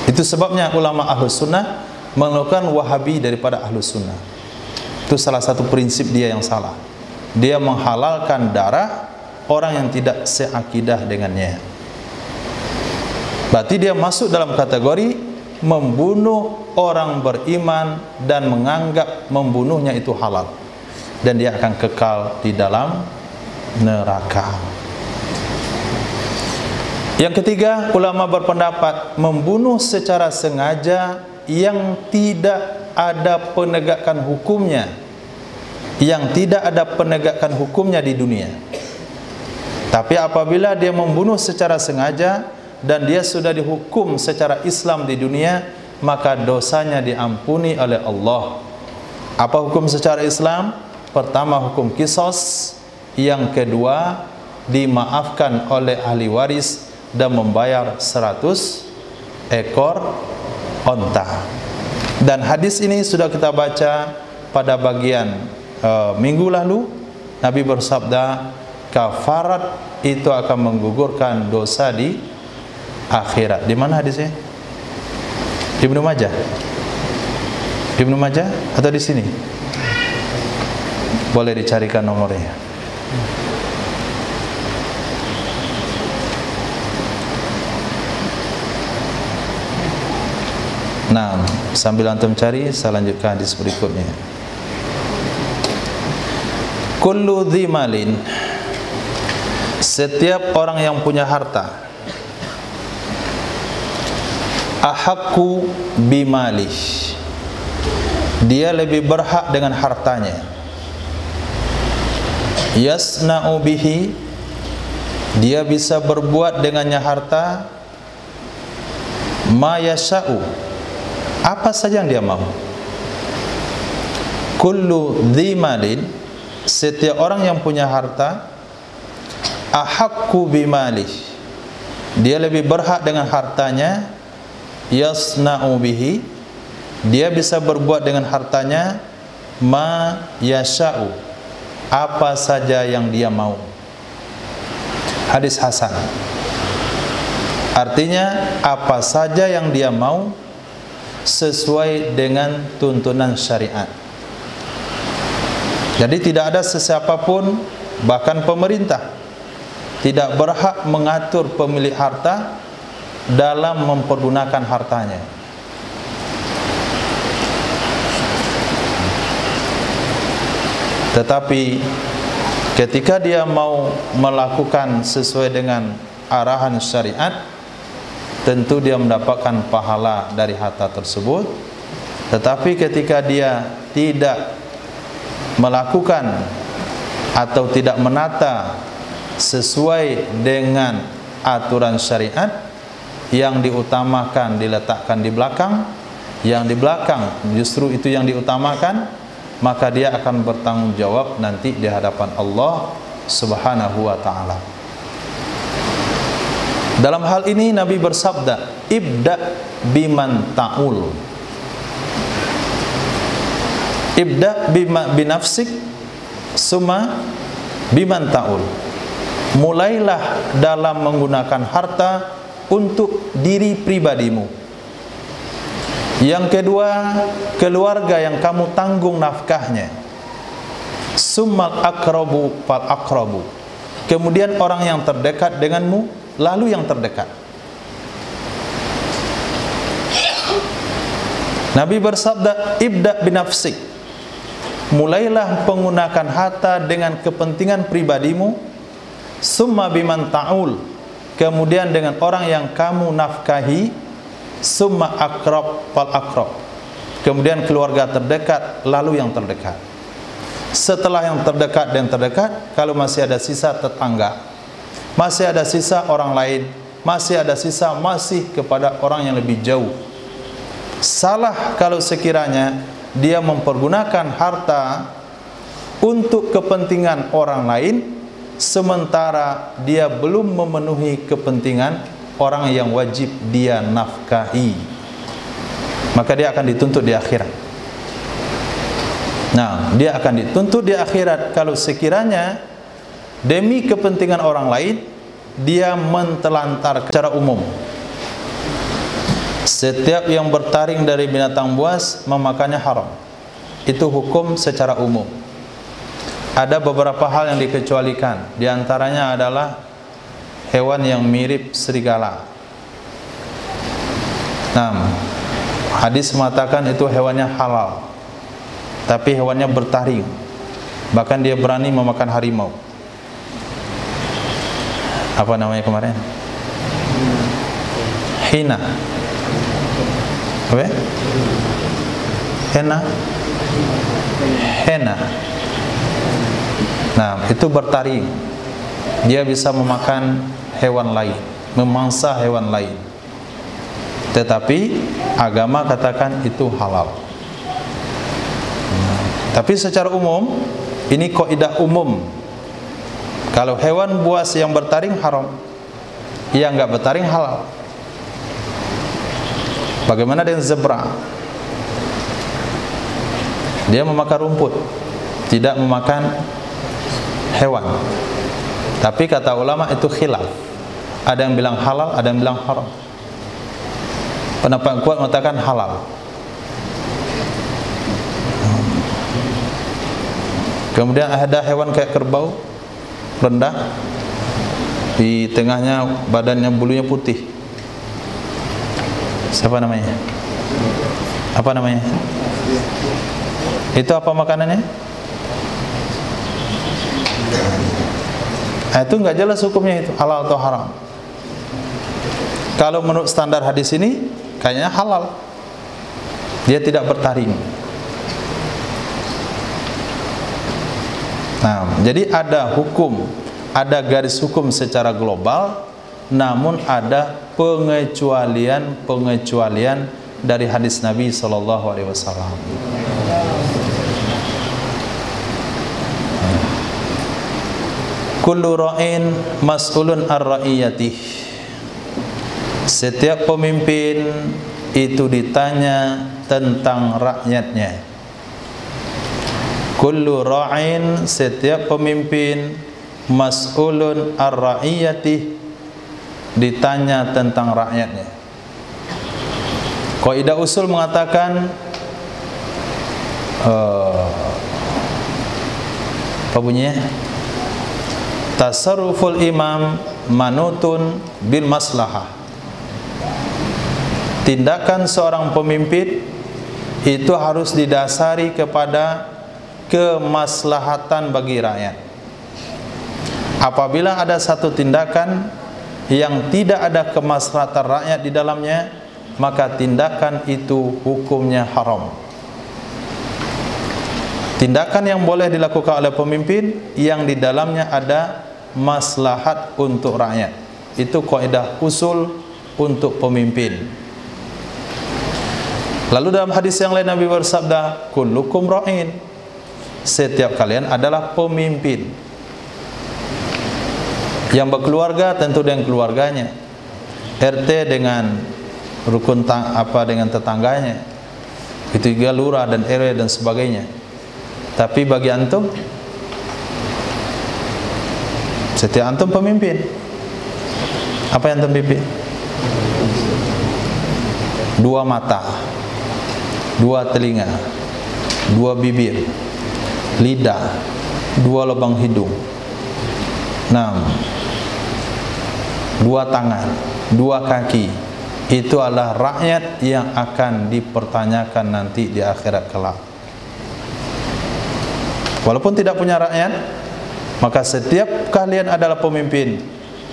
S2: Itu sebabnya ulama ahlus sunnah melakukan Wahabi daripada ahlus sunnah. Itu salah satu prinsip dia yang salah. Dia menghalalkan darah orang yang tidak seakidah dengannya. Berarti dia masuk dalam kategori membunuh orang beriman dan menganggap membunuhnya itu halal, dan dia akan kekal di dalam neraka. Yang ketiga, ulama berpendapat membunuh secara sengaja yang tidak ada penegakan hukumnya, yang tidak ada penegakan hukumnya di dunia. Tapi apabila dia membunuh secara sengaja dan dia sudah dihukum secara Islam di dunia, maka dosanya diampuni oleh Allah. Apa hukum secara Islam? Pertama, hukum qisas. Yang kedua, dimaafkan oleh ahli waris dan membayar 100 ekor onta. Dan hadis ini sudah kita baca pada bagian minggu lalu. Nabi bersabda, kafarat itu akan menggugurkan dosa di akhirat. Di mana hadisnya? Ibnu Majah. Ibnu Majah atau di sini? Boleh dicarikan nomornya. Nah, sambil antum cari, saya lanjutkan hadis berikutnya. Kullu dhi malin, setiap orang yang punya harta, ahaqqu bimalih, dia lebih berhak dengan hartanya. Yasna'u bihi, dia bisa berbuat dengannya harta. Ma yasha'u, apa saja yang dia mau. Kullu dhi malin, setiap orang yang punya harta, ahaqqu bimalih, dia lebih berhak dengan hartanya. Yasna'u bihi, dia bisa berbuat dengan hartanya. Ma yasha'u, apa saja yang dia mau. Hadis hasan, artinya apa saja yang dia mau sesuai dengan tuntunan syariat. Jadi tidak ada sesiapa pun, bahkan pemerintah, tidak berhak mengatur pemilik harta dalam mempergunakan hartanya. Tetapi ketika dia mau melakukan sesuai dengan arahan syariat, tentu dia mendapatkan pahala dari harta tersebut. Tetapi ketika dia tidak melakukan atau tidak menata sesuai dengan aturan syariat, yang diutamakan diletakkan di belakang, yang di belakang justru itu yang diutamakan, maka dia akan bertanggung jawab nanti di hadapan Allah Subhanahu wa ta'ala. Dalam hal ini Nabi bersabda, ibda biman ta'ul, ibda binafsik summa biman ta'ul. Mulailah dalam menggunakan harta untuk diri pribadimu. Yang kedua, keluarga yang kamu tanggung nafkahnya. Summal akrabu fal akrabu. Kemudian orang yang terdekat denganmu, lalu yang terdekat. Nabi bersabda, ibda binafsik. Mulailah menggunakan harta dengan kepentingan pribadimu. Summa biman ta'ul. Kemudian dengan orang yang kamu nafkahi, summa akrab fal akrab. Kemudian keluarga terdekat, lalu yang terdekat. Setelah yang terdekat dan terdekat, kalau masih ada sisa tetangga, masih ada sisa orang lain, masih ada sisa masih kepada orang yang lebih jauh. Salah kalau sekiranya dia mempergunakan harta untuk kepentingan orang lain, sementara dia belum memenuhi kepentingan orang yang wajib dia nafkahi, maka dia akan dituntut di akhirat. Nah, dia akan dituntut di akhirat kalau sekiranya demi kepentingan orang lain dia mentelantar secara umum. Setiap yang bertaring dari binatang buas memakannya haram. Itu hukum secara umum. Ada beberapa hal yang dikecualikan. Di antaranya adalah hewan yang mirip serigala. Nah, hadis mengatakan itu hewannya halal, tapi hewannya bertaring. Bahkan dia berani memakan harimau. Apa namanya kemarin? Hina. Apa? Hena. Hena. Nah, itu bertaring. Dia bisa memakan hewan lain, memangsa hewan lain. Tetapi agama katakan itu halal. Tapi secara umum, ini kaidah umum. Kalau hewan buas yang bertaring haram, yang enggak bertaring halal. Bagaimana dengan zebra? Dia memakan rumput, tidak memakan hewan. Tapi kata ulama itu khilaf. Ada yang bilang halal, ada yang bilang haram. Pendapat kuat mengatakan halal. Kemudian ada hewan kayak kerbau, rendah, di tengahnya badannya bulunya putih. Siapa namanya? Apa namanya? Itu apa makanannya? Itu enggak jelas hukumnya, itu halal atau haram. Kalau menurut standar hadis ini kayaknya halal. Dia tidak bertaring. Nah, jadi ada hukum, ada garis hukum secara global, namun ada pengecualian dari hadis Nabi SAW. Kullu ra'in mas'ulun ar-ra'iyatih. Setiap pemimpin itu ditanya tentang rakyatnya. Kullu ra'in, setiap pemimpin, mas'ulun ar-ra'iyatih, ditanya tentang rakyatnya. Kaidah usul mengatakan apa bunyinya? Tasarruful imam manutun bil maslahah. Tindakan seorang pemimpin itu harus didasari kepada kemaslahatan bagi rakyat. Apabila ada satu tindakan yang tidak ada kemaslahatan rakyat di dalamnya, maka tindakan itu hukumnya haram. Tindakan yang boleh dilakukan oleh pemimpin yang di dalamnya ada maslahat untuk rakyat. Itu kaidah usul untuk pemimpin. Lalu dalam hadis yang lain Nabi bersabda, kullukum ra'in. Setiap kalian adalah pemimpin. Yang berkeluarga tentu dengan keluarganya, RT dengan rukun dengan tetangganya, itu juga lurah dan RW dan sebagainya. Tapi bagi antum, setiap antum pemimpin. Apa yang antum pimpin? 2 mata, 2 telinga, 2 bibir, lidah, 2 lubang hidung, 2 tangan, 2 kaki. Itu adalah rakyat yang akan dipertanyakan nanti di akhirat kelak. Walaupun tidak punya rakyat, maka setiap kalian adalah pemimpin.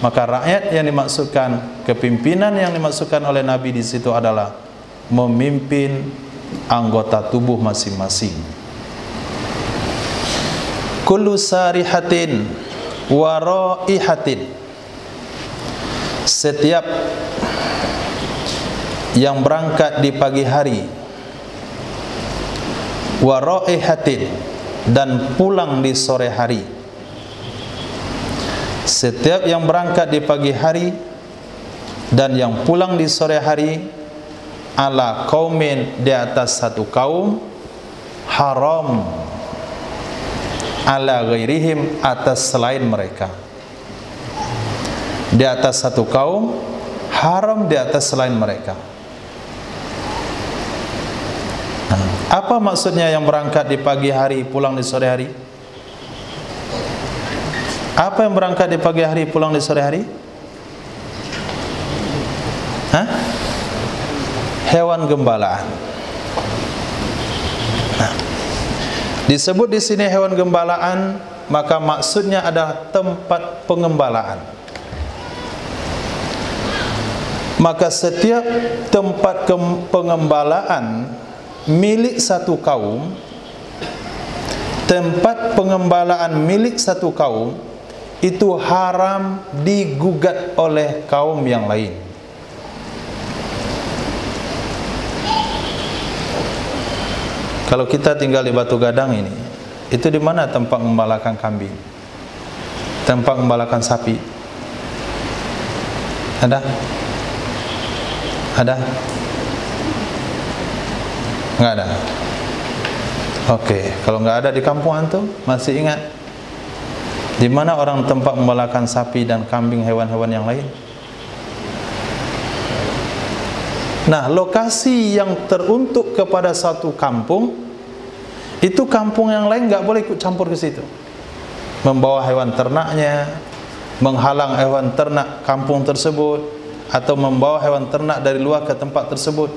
S2: Maka rakyat yang dimaksudkan, kepimpinan yang dimaksudkan oleh Nabi di situ adalah memimpin anggota tubuh masing-masing. Kullu sarihatin wa raihatin. Setiap yang berangkat di pagi hari, wa raihatin, dan pulang di sore hari. Setiap yang berangkat di pagi hari dan yang pulang di sore hari, ala qaumin, di atas satu kaum, haram ala ghairihim, atas selain mereka. Di atas satu kaum, haram di atas selain mereka. Apa maksudnya yang berangkat di pagi hari, pulang di sore hari? Apa yang berangkat di pagi hari, pulang di sore hari? Hewan gembalaan. Disebut di sini hewan gembalaan, maka maksudnya adalah tempat pengembalaan. Maka setiap tempat pengembalaan milik satu kaum, tempat pengembalaan milik satu kaum, itu haram digugat oleh kaum yang lain. Kalau kita tinggal di Batu Gadang ini, itu di mana tempat mengembalakan kambing? Tempat mengembalakan sapi? Ada? Ada? Enggak ada? Oke, kalau enggak ada di kampung antum, masih ingat di mana orang tempat membalakan sapi dan kambing, hewan-hewan yang lain? Nah, lokasi yang teruntuk kepada satu kampung, itu kampung yang lain nggak boleh ikut campur ke situ. Membawa hewan ternaknya, menghalang hewan ternak kampung tersebut, atau membawa hewan ternak dari luar ke tempat tersebut,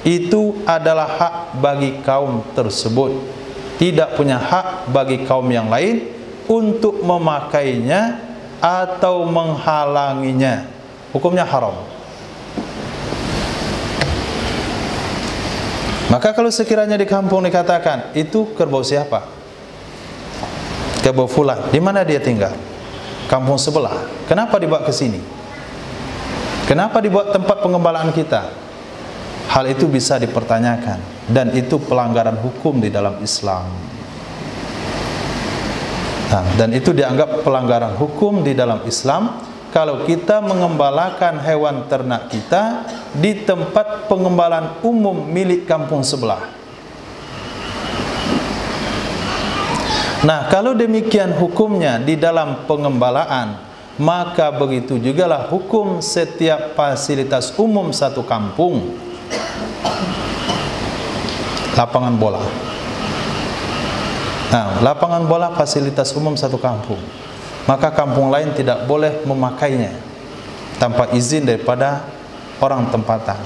S2: itu adalah hak bagi kaum tersebut. Tidak punya hak bagi kaum yang lain untuk memakainya atau menghalanginya. Hukumnya haram. Maka kalau sekiranya di kampung dikatakan itu kerbau siapa? Kerbau fulan. Di mana dia tinggal? Kampung sebelah. Kenapa dibawa ke sini? Kenapa dibuat tempat pengembalaan kita? Hal itu bisa dipertanyakan, dan itu pelanggaran hukum di dalam Islam. Dan itu dianggap pelanggaran hukum di dalam Islam kalau kita mengembalakan hewan ternak kita di tempat pengembalaan umum milik kampung sebelah. Nah, kalau demikian hukumnya di dalam pengembalaan, maka begitu jugalah hukum setiap fasilitas umum satu kampung. Lapangan bola. Nah, lapangan bola fasilitas umum satu kampung, maka kampung lain tidak boleh memakainya tanpa izin daripada orang tempatan,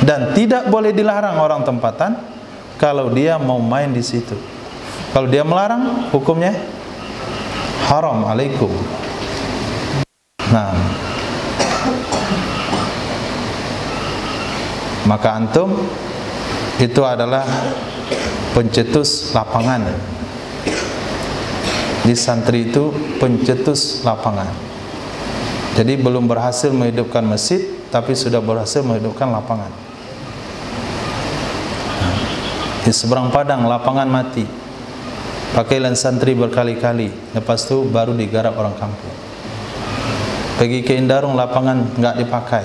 S2: dan tidak boleh dilarang orang tempatan kalau dia mau main di situ. Kalau dia melarang, hukumnya haram alaikum. Nah, maka antum itu adalah pencetus lapangan. Di santri itu pencetus lapangan. Jadi belum berhasil menghidupkan masjid, tapi sudah berhasil menghidupkan lapangan. Di seberang padang lapangan mati, pakailah santri berkali-kali, lepas itu baru digarap orang kampung. Pergi ke Indarung lapangan enggak dipakai,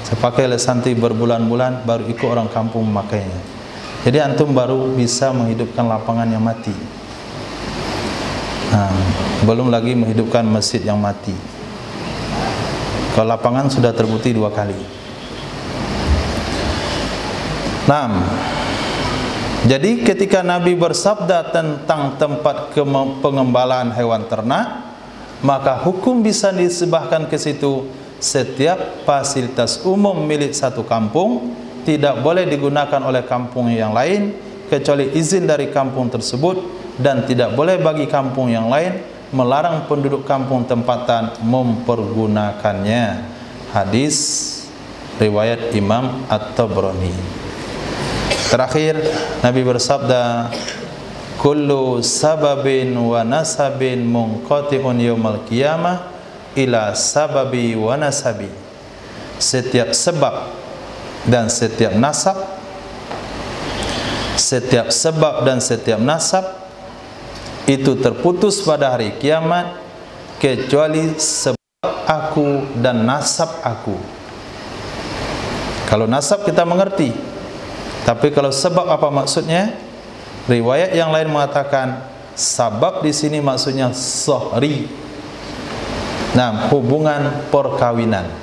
S2: saya pakai oleh santri berbulan-bulan, baru ikut orang kampung memakainya. Jadi antum baru bisa menghidupkan lapangan yang mati. Belum lagi menghidupkan masjid yang mati. Kalau lapangan sudah terbukti 2 kali. Jadi ketika Nabi bersabda tentang tempat pengembalaan hewan ternak, maka hukum bisa disebahkan ke situ. Setiap fasilitas umum milik satu kampung tidak boleh digunakan oleh kampung yang lain kecuali izin dari kampung tersebut, dan tidak boleh bagi kampung yang lain melarang penduduk kampung tempatan mempergunakannya. Hadis riwayat Imam At-Tabrani. Terakhir Nabi bersabda, kullu sababin wa nasabin munqati'un yaumal qiyamah ila sababi wa nasabi. Setiap sebab dan setiap nasab, setiap sebab dan setiap nasab itu terputus pada hari kiamat kecuali sebab aku dan nasab aku. Kalau nasab kita mengerti, tapi kalau sebab apa maksudnya? Riwayat yang lain mengatakan sabab di sini maksudnya sohri. Hubungan perkawinan.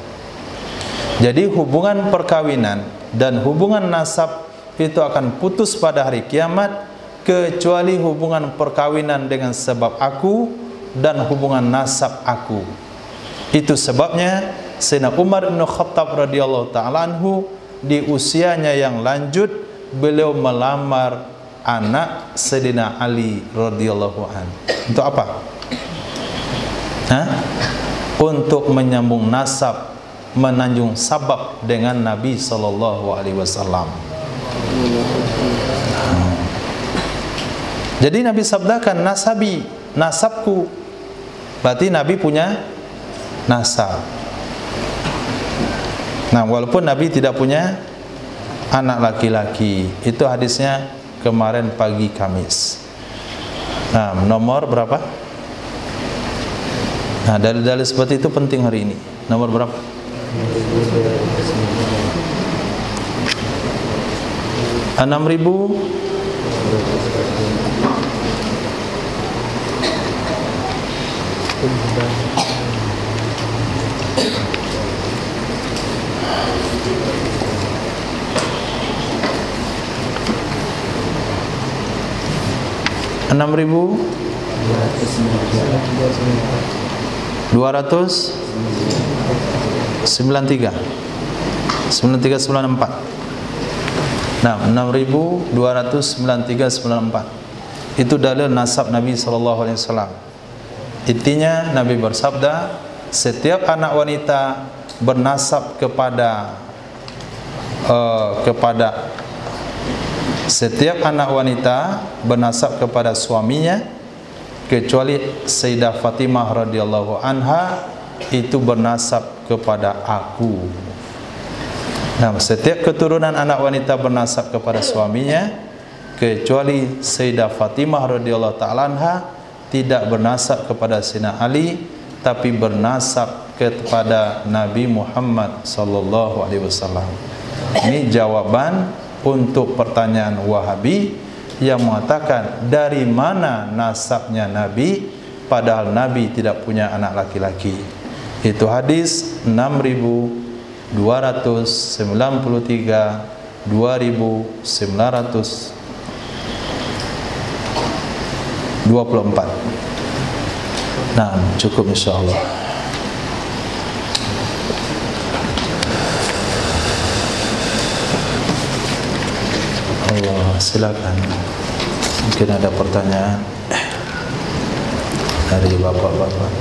S2: Jadi hubungan perkawinan dan hubungan nasab itu akan putus pada hari kiamat kecuali hubungan perkawinan dengan sebab aku dan hubungan nasab aku. Itu sebabnya Sayyidina Umar bin Khattab radhiyallahu ta'ala anhu di usianya yang lanjut, beliau melamar anak Sayyidina Ali radhiyallahu anhu. Untuk apa? Untuk menyambung nasab, menanjung sabab dengan Nabi sallallahu alaihi wasallam. Jadi Nabi sabdakan nasabi, nasabku. Berarti Nabi punya nasab. Walaupun Nabi tidak punya anak laki-laki. Itu hadisnya kemarin pagi Kamis. Nomor berapa? Dalil-dalil seperti itu penting hari ini. Nomor berapa? 6.000 6.293 9394. 6.29394. Itu dalil nasab Nabi SAW. Intinya Nabi bersabda, setiap anak wanita bernasab kepada setiap anak wanita bernasab kepada suaminya kecuali Sayyidah Fatimah radhiyallahu anha itu bernasab kepada aku. Setiap keturunan anak wanita bernasab kepada suaminya kecuali Sayyidah Fatimah radhiyallahu ta'ala anha tidak bernasab kepada Sayyidina Ali, tapi bernasab kepada Nabi Muhammad sallallahu alaihi wasallam. Ini jawaban untuk pertanyaan Wahabi yang mengatakan dari mana nasabnya Nabi padahal Nabi tidak punya anak laki-laki. Itu hadis 6.293 2924. Cukup insyaallah. Allah, silakan. Mungkin ada pertanyaan dari bapak-bapak.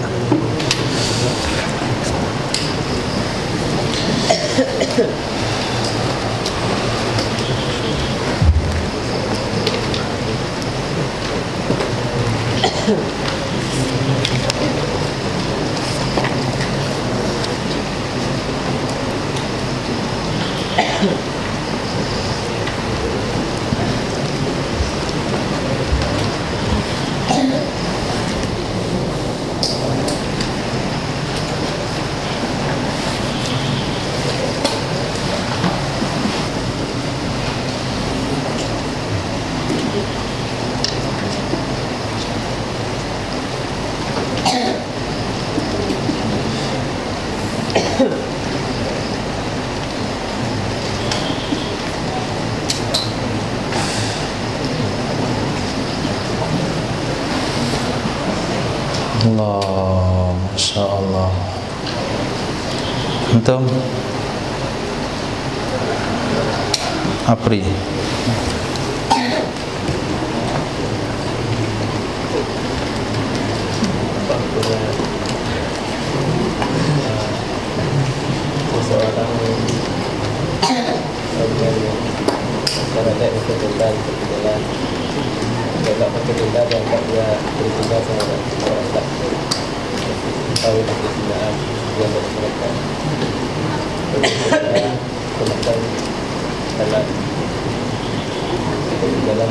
S2: Allah, Masya Allah. Antum Apri.
S3: Masyarakat itu tentang perjalanan tidak pakai tenda dan tak dia bertenda sama masyarakat tahu kesinaan yang masyarakat tentang dalam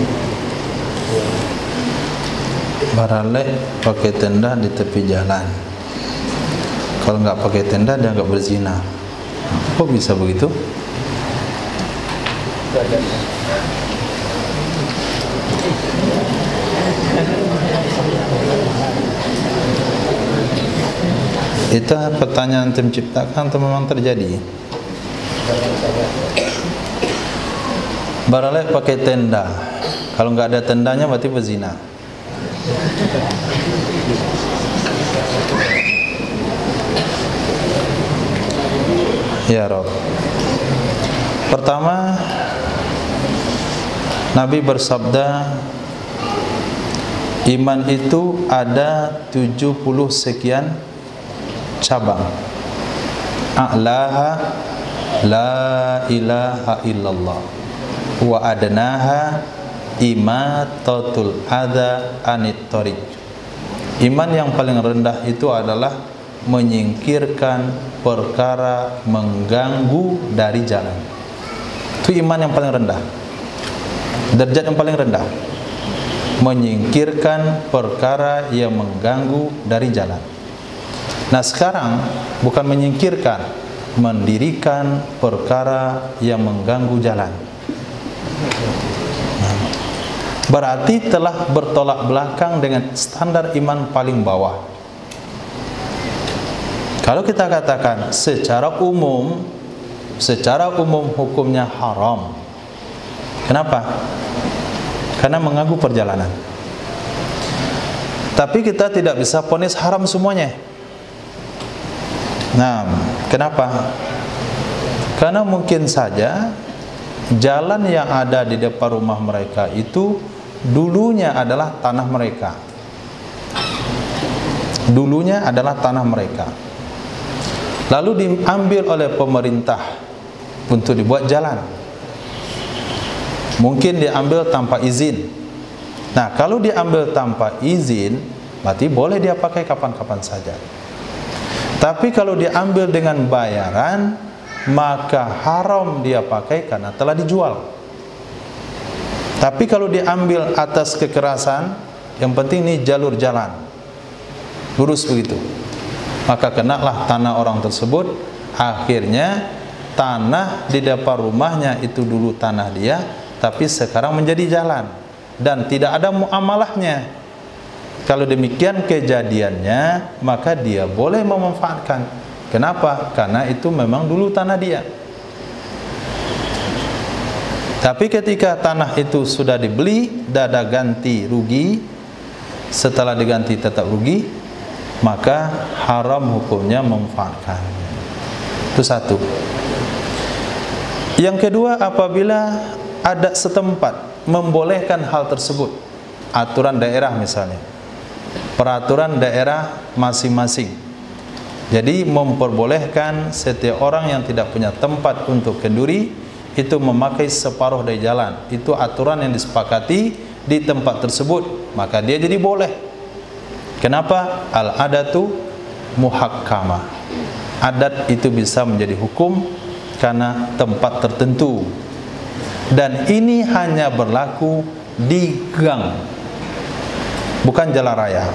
S2: Baralek pakai tenda di tepi jalan. Kalau nggak pakai tenda dia nggak berzina. Kok bisa begitu? Itu pertanyaan tim ciptakan atau memang terjadi? Baralek pakai tenda. Kalau nggak ada tendanya berarti berzina. Ya Rob. Pertama, Nabi bersabda, iman itu ada 70 sekian cabang. A'laha la ilaha illallah wa adnaha imatatul adha anit thariq. Iman yang paling rendah itu adalah menyingkirkan perkara mengganggu dari jalan. Itu iman yang paling rendah. Derajat yang paling rendah, menyingkirkan perkara yang mengganggu dari jalan. Nah sekarang bukan menyingkirkan, mendirikan perkara yang mengganggu jalan. Berarti telah bertolak belakang dengan standar iman paling bawah. Kalau kita katakan secara umum hukumnya haram. Kenapa? Karena mengganggu perjalanan. Tapi kita tidak bisa vonis haram semuanya. Nah, kenapa? Karena mungkin saja jalan yang ada di depan rumah mereka itu dulunya adalah tanah mereka. Dulunya adalah tanah mereka. Lalu diambil oleh pemerintah untuk dibuat jalan. Mungkin diambil tanpa izin. Nah, kalau diambil tanpa izin, berarti boleh dia pakai kapan-kapan saja. Tapi kalau diambil dengan bayaran, maka haram dia pakai karena telah dijual. Tapi kalau diambil atas kekerasan, yang penting ini jalur jalan, lurus begitu, maka kenalah tanah orang tersebut. Akhirnya tanah di depan rumahnya itu dulu tanah dia, tapi sekarang menjadi jalan dan tidak ada muamalahnya. Kalau demikian kejadiannya, maka dia boleh memanfaatkan. Kenapa? Karena itu memang dulu tanah dia. Tapi ketika tanah itu sudah dibeli, dada ganti rugi, setelah diganti tetap rugi, maka haram hukumnya memanfaatkan. Itu satu. Yang kedua, apabila ada setempat membolehkan hal tersebut, aturan daerah misalnya, peraturan daerah masing-masing, jadi memperbolehkan setiap orang yang tidak punya tempat untuk kenduri itu memakai separuh dari jalan. Itu aturan yang disepakati di tempat tersebut, maka dia jadi boleh. Kenapa? Al-adatu muhakkamah. Adat itu bisa menjadi hukum karena tempat tertentu. Dan ini hanya berlaku di gang, bukan jalan raya.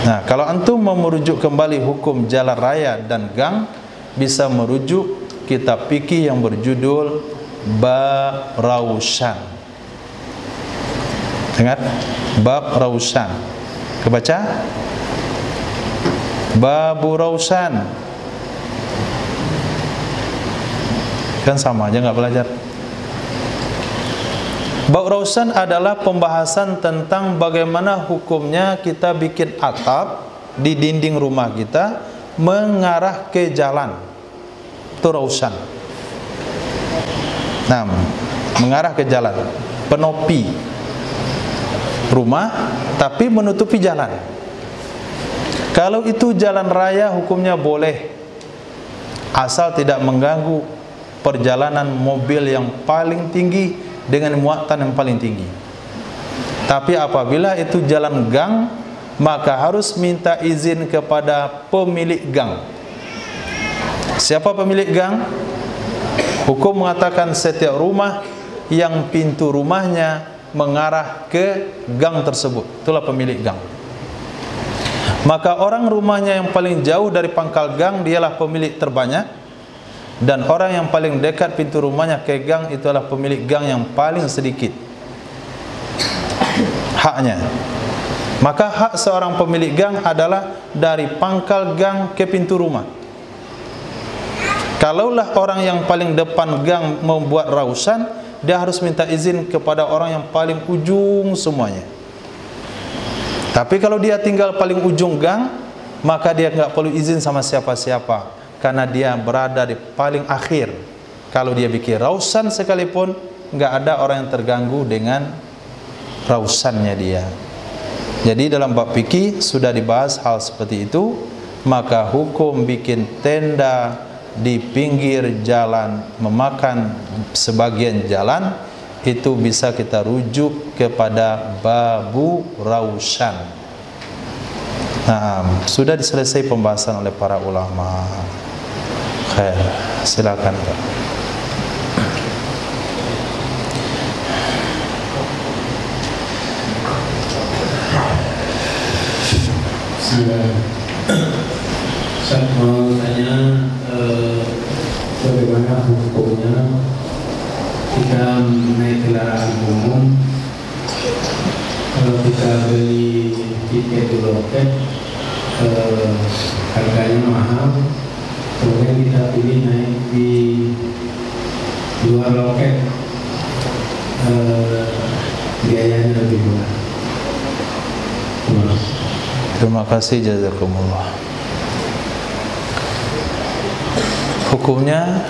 S2: Nah, kalau antum mau merujuk kembali hukum jalan raya dan gang, bisa merujuk kitab fikih yang berjudul Bab Raushan. Ingat? Bab Raushan. Kebaca? Babu Raushan. Kan sama aja, nggak belajar. Bab Raushan adalah pembahasan tentang bagaimana hukumnya kita bikin atap di dinding rumah kita mengarah ke jalan. Itu Raushan. Nah, mengarah ke jalan, penopi rumah tapi menutupi jalan. Kalau itu jalan raya, hukumnya boleh, asal tidak mengganggu perjalanan mobil yang paling tinggi dengan muatan yang paling tinggi. Tapi apabila itu jalan gang, maka harus minta izin kepada pemilik gang. Siapa pemilik gang? Hukum mengatakan setiap rumah yang pintu rumahnya mengarah ke gang tersebut, itulah pemilik gang. Maka orang rumahnya yang paling jauh dari pangkal gang, dialah pemilik terbanyak. Dan orang yang paling dekat pintu rumahnya ke gang, itulah pemilik gang yang paling sedikit haknya. Maka hak seorang pemilik gang adalah dari pangkal gang ke pintu rumah. Kalaulah orang yang paling depan gang membuat rausan, dia harus minta izin kepada orang yang paling ujung semuanya. Tapi kalau dia tinggal paling ujung gang, maka dia nggak perlu izin sama siapa-siapa, karena dia berada di paling akhir. Kalau dia bikin rausan sekalipun, nggak ada orang yang terganggu dengan rausannya dia. Jadi dalam bab fikih sudah dibahas hal seperti itu. Maka hukum bikin tenda di pinggir jalan, memakan sebagian jalan, itu bisa kita rujuk kepada Babu Raushan. Nah, sudah diselesai pembahasan oleh para ulama. Khair, silakan Pak.
S4: Saya mau tanya bagaimana hukumnya kita naik kendaraan umum, kalau kita beli tiket di loket harganya mahal, kemudian kita pilih naik di luar loket, biayanya lebih murah.
S2: Terima kasih, jazakumullah. Hukumnya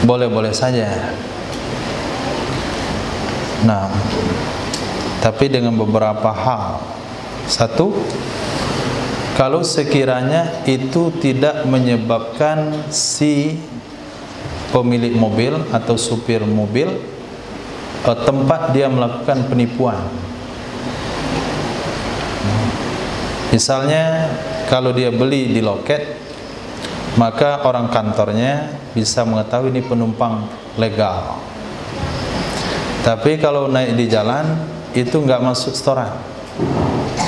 S2: boleh-boleh saja. Nah, tapi dengan beberapa hal. Satu, kalau sekiranya itu tidak menyebabkan si pemilik mobil atau supir mobil tempat dia melakukan penipuan. Misalnya kalau dia beli di loket, maka orang kantornya bisa mengetahui ini penumpang legal. Tapi kalau naik di jalan, itu nggak masuk setoran,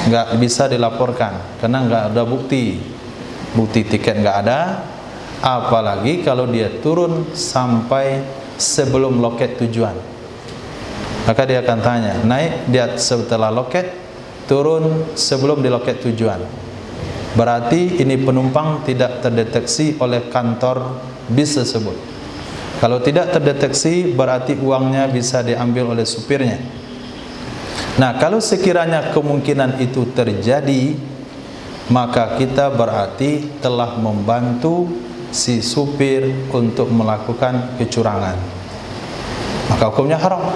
S2: nggak bisa dilaporkan karena nggak ada bukti tiket nggak ada. Apalagi kalau dia turun sampai sebelum loket tujuan, maka dia akan tanya, naik dia setelah loket, turun sebelum di loket tujuan. Berarti ini penumpang tidak terdeteksi oleh kantor bis tersebut. Kalau tidak terdeteksi, berarti uangnya bisa diambil oleh supirnya. Nah, kalau sekiranya kemungkinan itu terjadi, maka kita berarti telah membantu si supir untuk melakukan kecurangan. Maka hukumnya haram.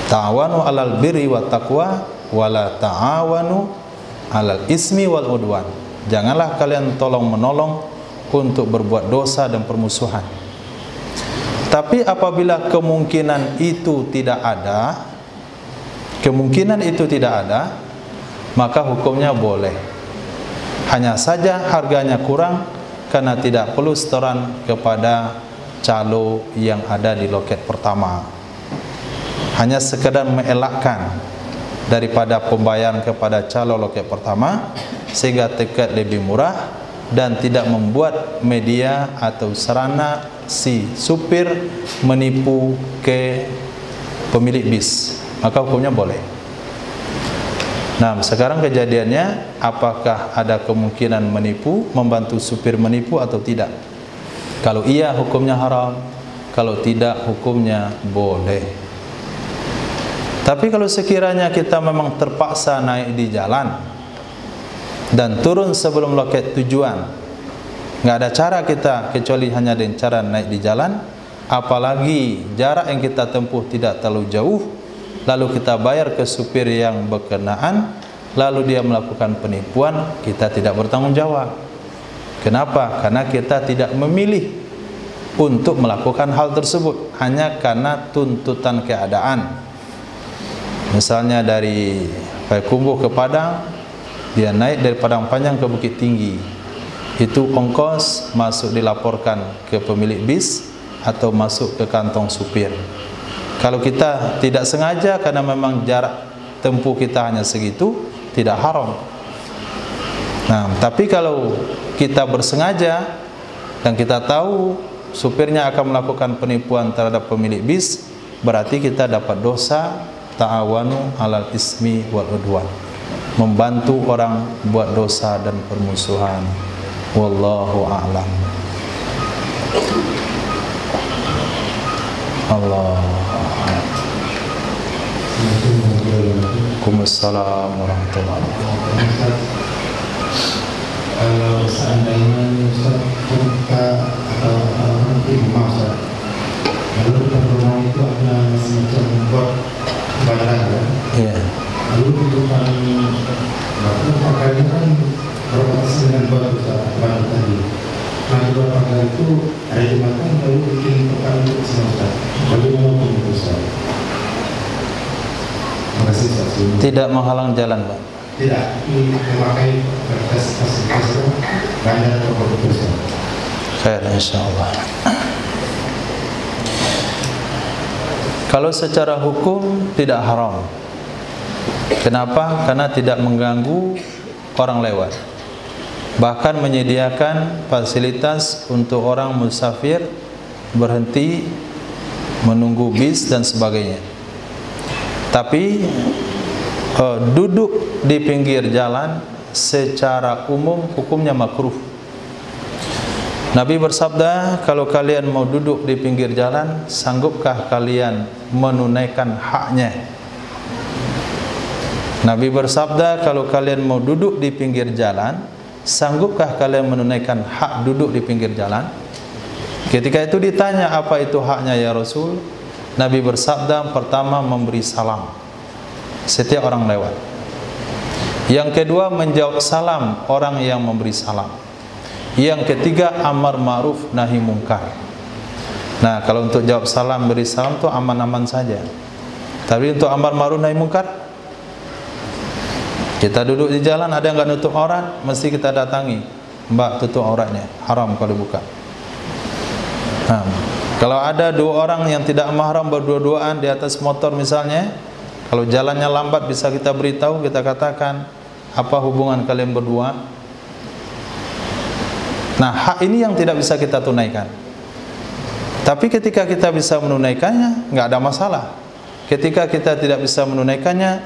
S2: Ta'awanu 'alal birri wat taqwa wala ta'awanu 'alal ismi wal udwan. Janganlah kalian tolong-menolong untuk berbuat dosa dan permusuhan. Tapi apabila kemungkinan itu tidak ada, maka hukumnya boleh. Hanya saja harganya kurang karena tidak perlu setoran kepada calo yang ada di loket pertama. Hanya sekedar mengelakkan daripada pembayaran kepada calo loket pertama sehingga tiket lebih murah dan tidak membuat media atau sarana si supir menipu ke pemilik bis, maka hukumnya boleh. Nah, sekarang kejadiannya, apakah ada kemungkinan menipu, membantu supir menipu atau tidak? Kalau iya, hukumnya haram. Kalau tidak, hukumnya boleh. Tapi kalau sekiranya kita memang terpaksa naik di jalan dan turun sebelum loket tujuan, nggak ada cara kita kecuali hanya dengan cara naik di jalan, apalagi jarak yang kita tempuh tidak terlalu jauh, lalu kita bayar ke supir yang berkenaan, lalu dia melakukan penipuan, kita tidak bertanggung jawab. Kenapa? Karena kita tidak memilih untuk melakukan hal tersebut, hanya karena tuntutan keadaan. Misalnya dari Payakumbuh ke Padang, dia naik dari Padang Panjang ke Bukit Tinggi, itu ongkos masuk dilaporkan ke pemilik bis atau masuk ke kantong supir. Kalau kita tidak sengaja karena memang jarak tempuh kita hanya segitu, tidak haram. Nah, tapi kalau kita bersengaja dan kita tahu supirnya akan melakukan penipuan terhadap pemilik bis, berarti kita dapat dosa ta'awanu alal ismi wal udwan, membantu orang buat dosa dan permusuhan. Wallahu a'lam. Allah. Waalaikumsalam warahmatullahi wabarakatuh.
S4: Kalau seandainya Ustaz buka atau nanti masak, lalu di rumah itu ada semacam buat badan,
S2: Iya.
S4: lalu kehidupan pakainya kan berbatas dengan batu badan tadi. Nah, di bawah pagar itu ada dimakan lalu bikin pakaian untuk semesta. Bagaimana menurut Ustaz? Terima kasih Ustaz.
S2: Tidak menghalang jalan, Pak.
S4: Tidak, memakai fasilitas bandar atau keputusan.
S2: Khair, insyaallah. Kalau secara hukum tidak haram. Kenapa? Karena tidak mengganggu orang lewat. Bahkan menyediakan fasilitas untuk orang musafir berhenti menunggu bis dan sebagainya. Tapi duduk di pinggir jalan secara umum hukumnya makruh. Nabi bersabda, kalau kalian mau duduk di pinggir jalan, sanggupkah kalian menunaikan haknya? Nabi bersabda, kalau kalian mau duduk di pinggir jalan, sanggupkah kalian menunaikan hak duduk di pinggir jalan? Ketika itu ditanya, apa itu haknya ya Rasul? Nabi bersabda, pertama memberi salam setiap orang lewat. Yang kedua menjawab salam orang yang memberi salam. Yang ketiga amar ma'ruf nahi mungkar. Nah, kalau untuk jawab salam, beri salam itu aman-aman saja. Tapi untuk amar ma'ruf nahi mungkar, kita duduk di jalan ada yang nggak nutup aurat, mesti kita datangi, Mbak tutup auratnya, haram kalau buka. Nah, kalau ada dua orang yang tidak mahram berdua-duaan di atas motor misalnya, kalau jalannya lambat bisa kita beritahu, kita katakan, apa hubungan kalian berdua? Nah, hak ini yang tidak bisa kita tunaikan. Tapi ketika kita bisa menunaikannya, nggak ada masalah. Ketika kita tidak bisa menunaikannya,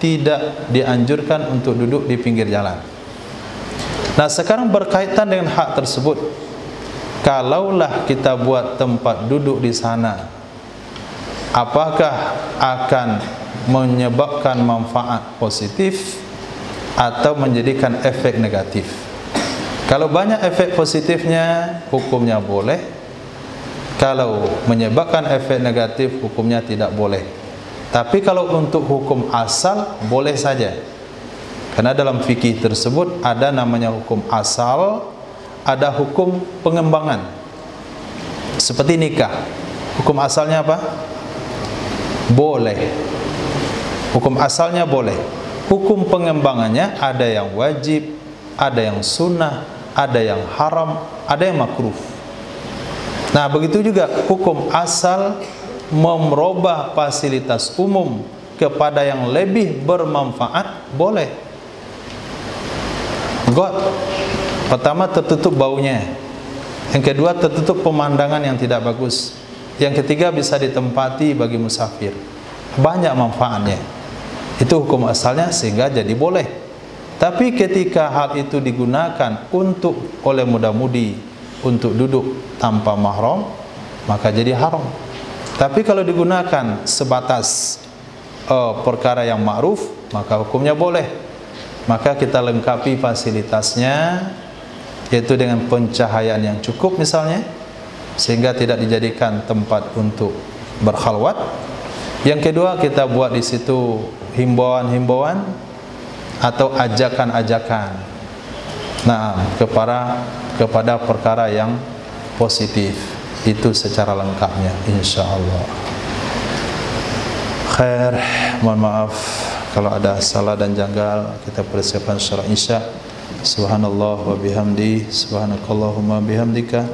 S2: tidak dianjurkan untuk duduk di pinggir jalan. Nah, sekarang berkaitan dengan hak tersebut, kalaulah kita buat tempat duduk di sana, apakah akan menyebabkan manfaat positif atau menjadikan efek negatif? Kalau banyak efek positifnya, hukumnya boleh. Kalau menyebabkan efek negatif, hukumnya tidak boleh. Tapi kalau untuk hukum asal, boleh saja. Karena dalam fikih tersebut ada namanya hukum asal, ada hukum pengembangan. Seperti nikah. Hukum asalnya apa? Boleh. Hukum asalnya boleh. Hukum pengembangannya ada yang wajib, ada yang sunnah, ada yang haram, ada yang makruh. Nah, begitu juga hukum asal merubah fasilitas umum kepada yang lebih bermanfaat boleh. God, pertama tertutup baunya, yang kedua tertutup pemandangan yang tidak bagus, yang ketiga bisa ditempati bagi musafir, banyak manfaatnya. Itu hukum asalnya, sehingga jadi boleh. Tapi ketika hal itu digunakan untuk oleh muda-mudi untuk duduk tanpa mahram, maka jadi haram. Tapi kalau digunakan sebatas perkara yang ma'ruf, maka hukumnya boleh. Maka kita lengkapi fasilitasnya, yaitu dengan pencahayaan yang cukup misalnya, sehingga tidak dijadikan tempat untuk berkhalwat. Yang kedua, kita buat di situ himbauan-himbauan atau ajakan-ajakan, nah, kepada perkara yang positif. Itu secara lengkapnya, insyaallah. Khair, mohon maaf kalau ada salah dan janggal. Kita persiapan syarah isya. Subhanallah wa bihamdi, subhanakallahumma bihamdika,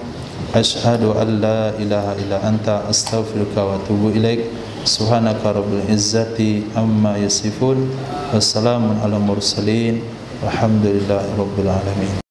S2: asyhadu an la ilaha illa anta, astaghfiruka wa atubu ilaik. Subhanaka rabbil izzati amma yasifun, wassalamun ala mursalin, walhamdulillahi rabbil alamin.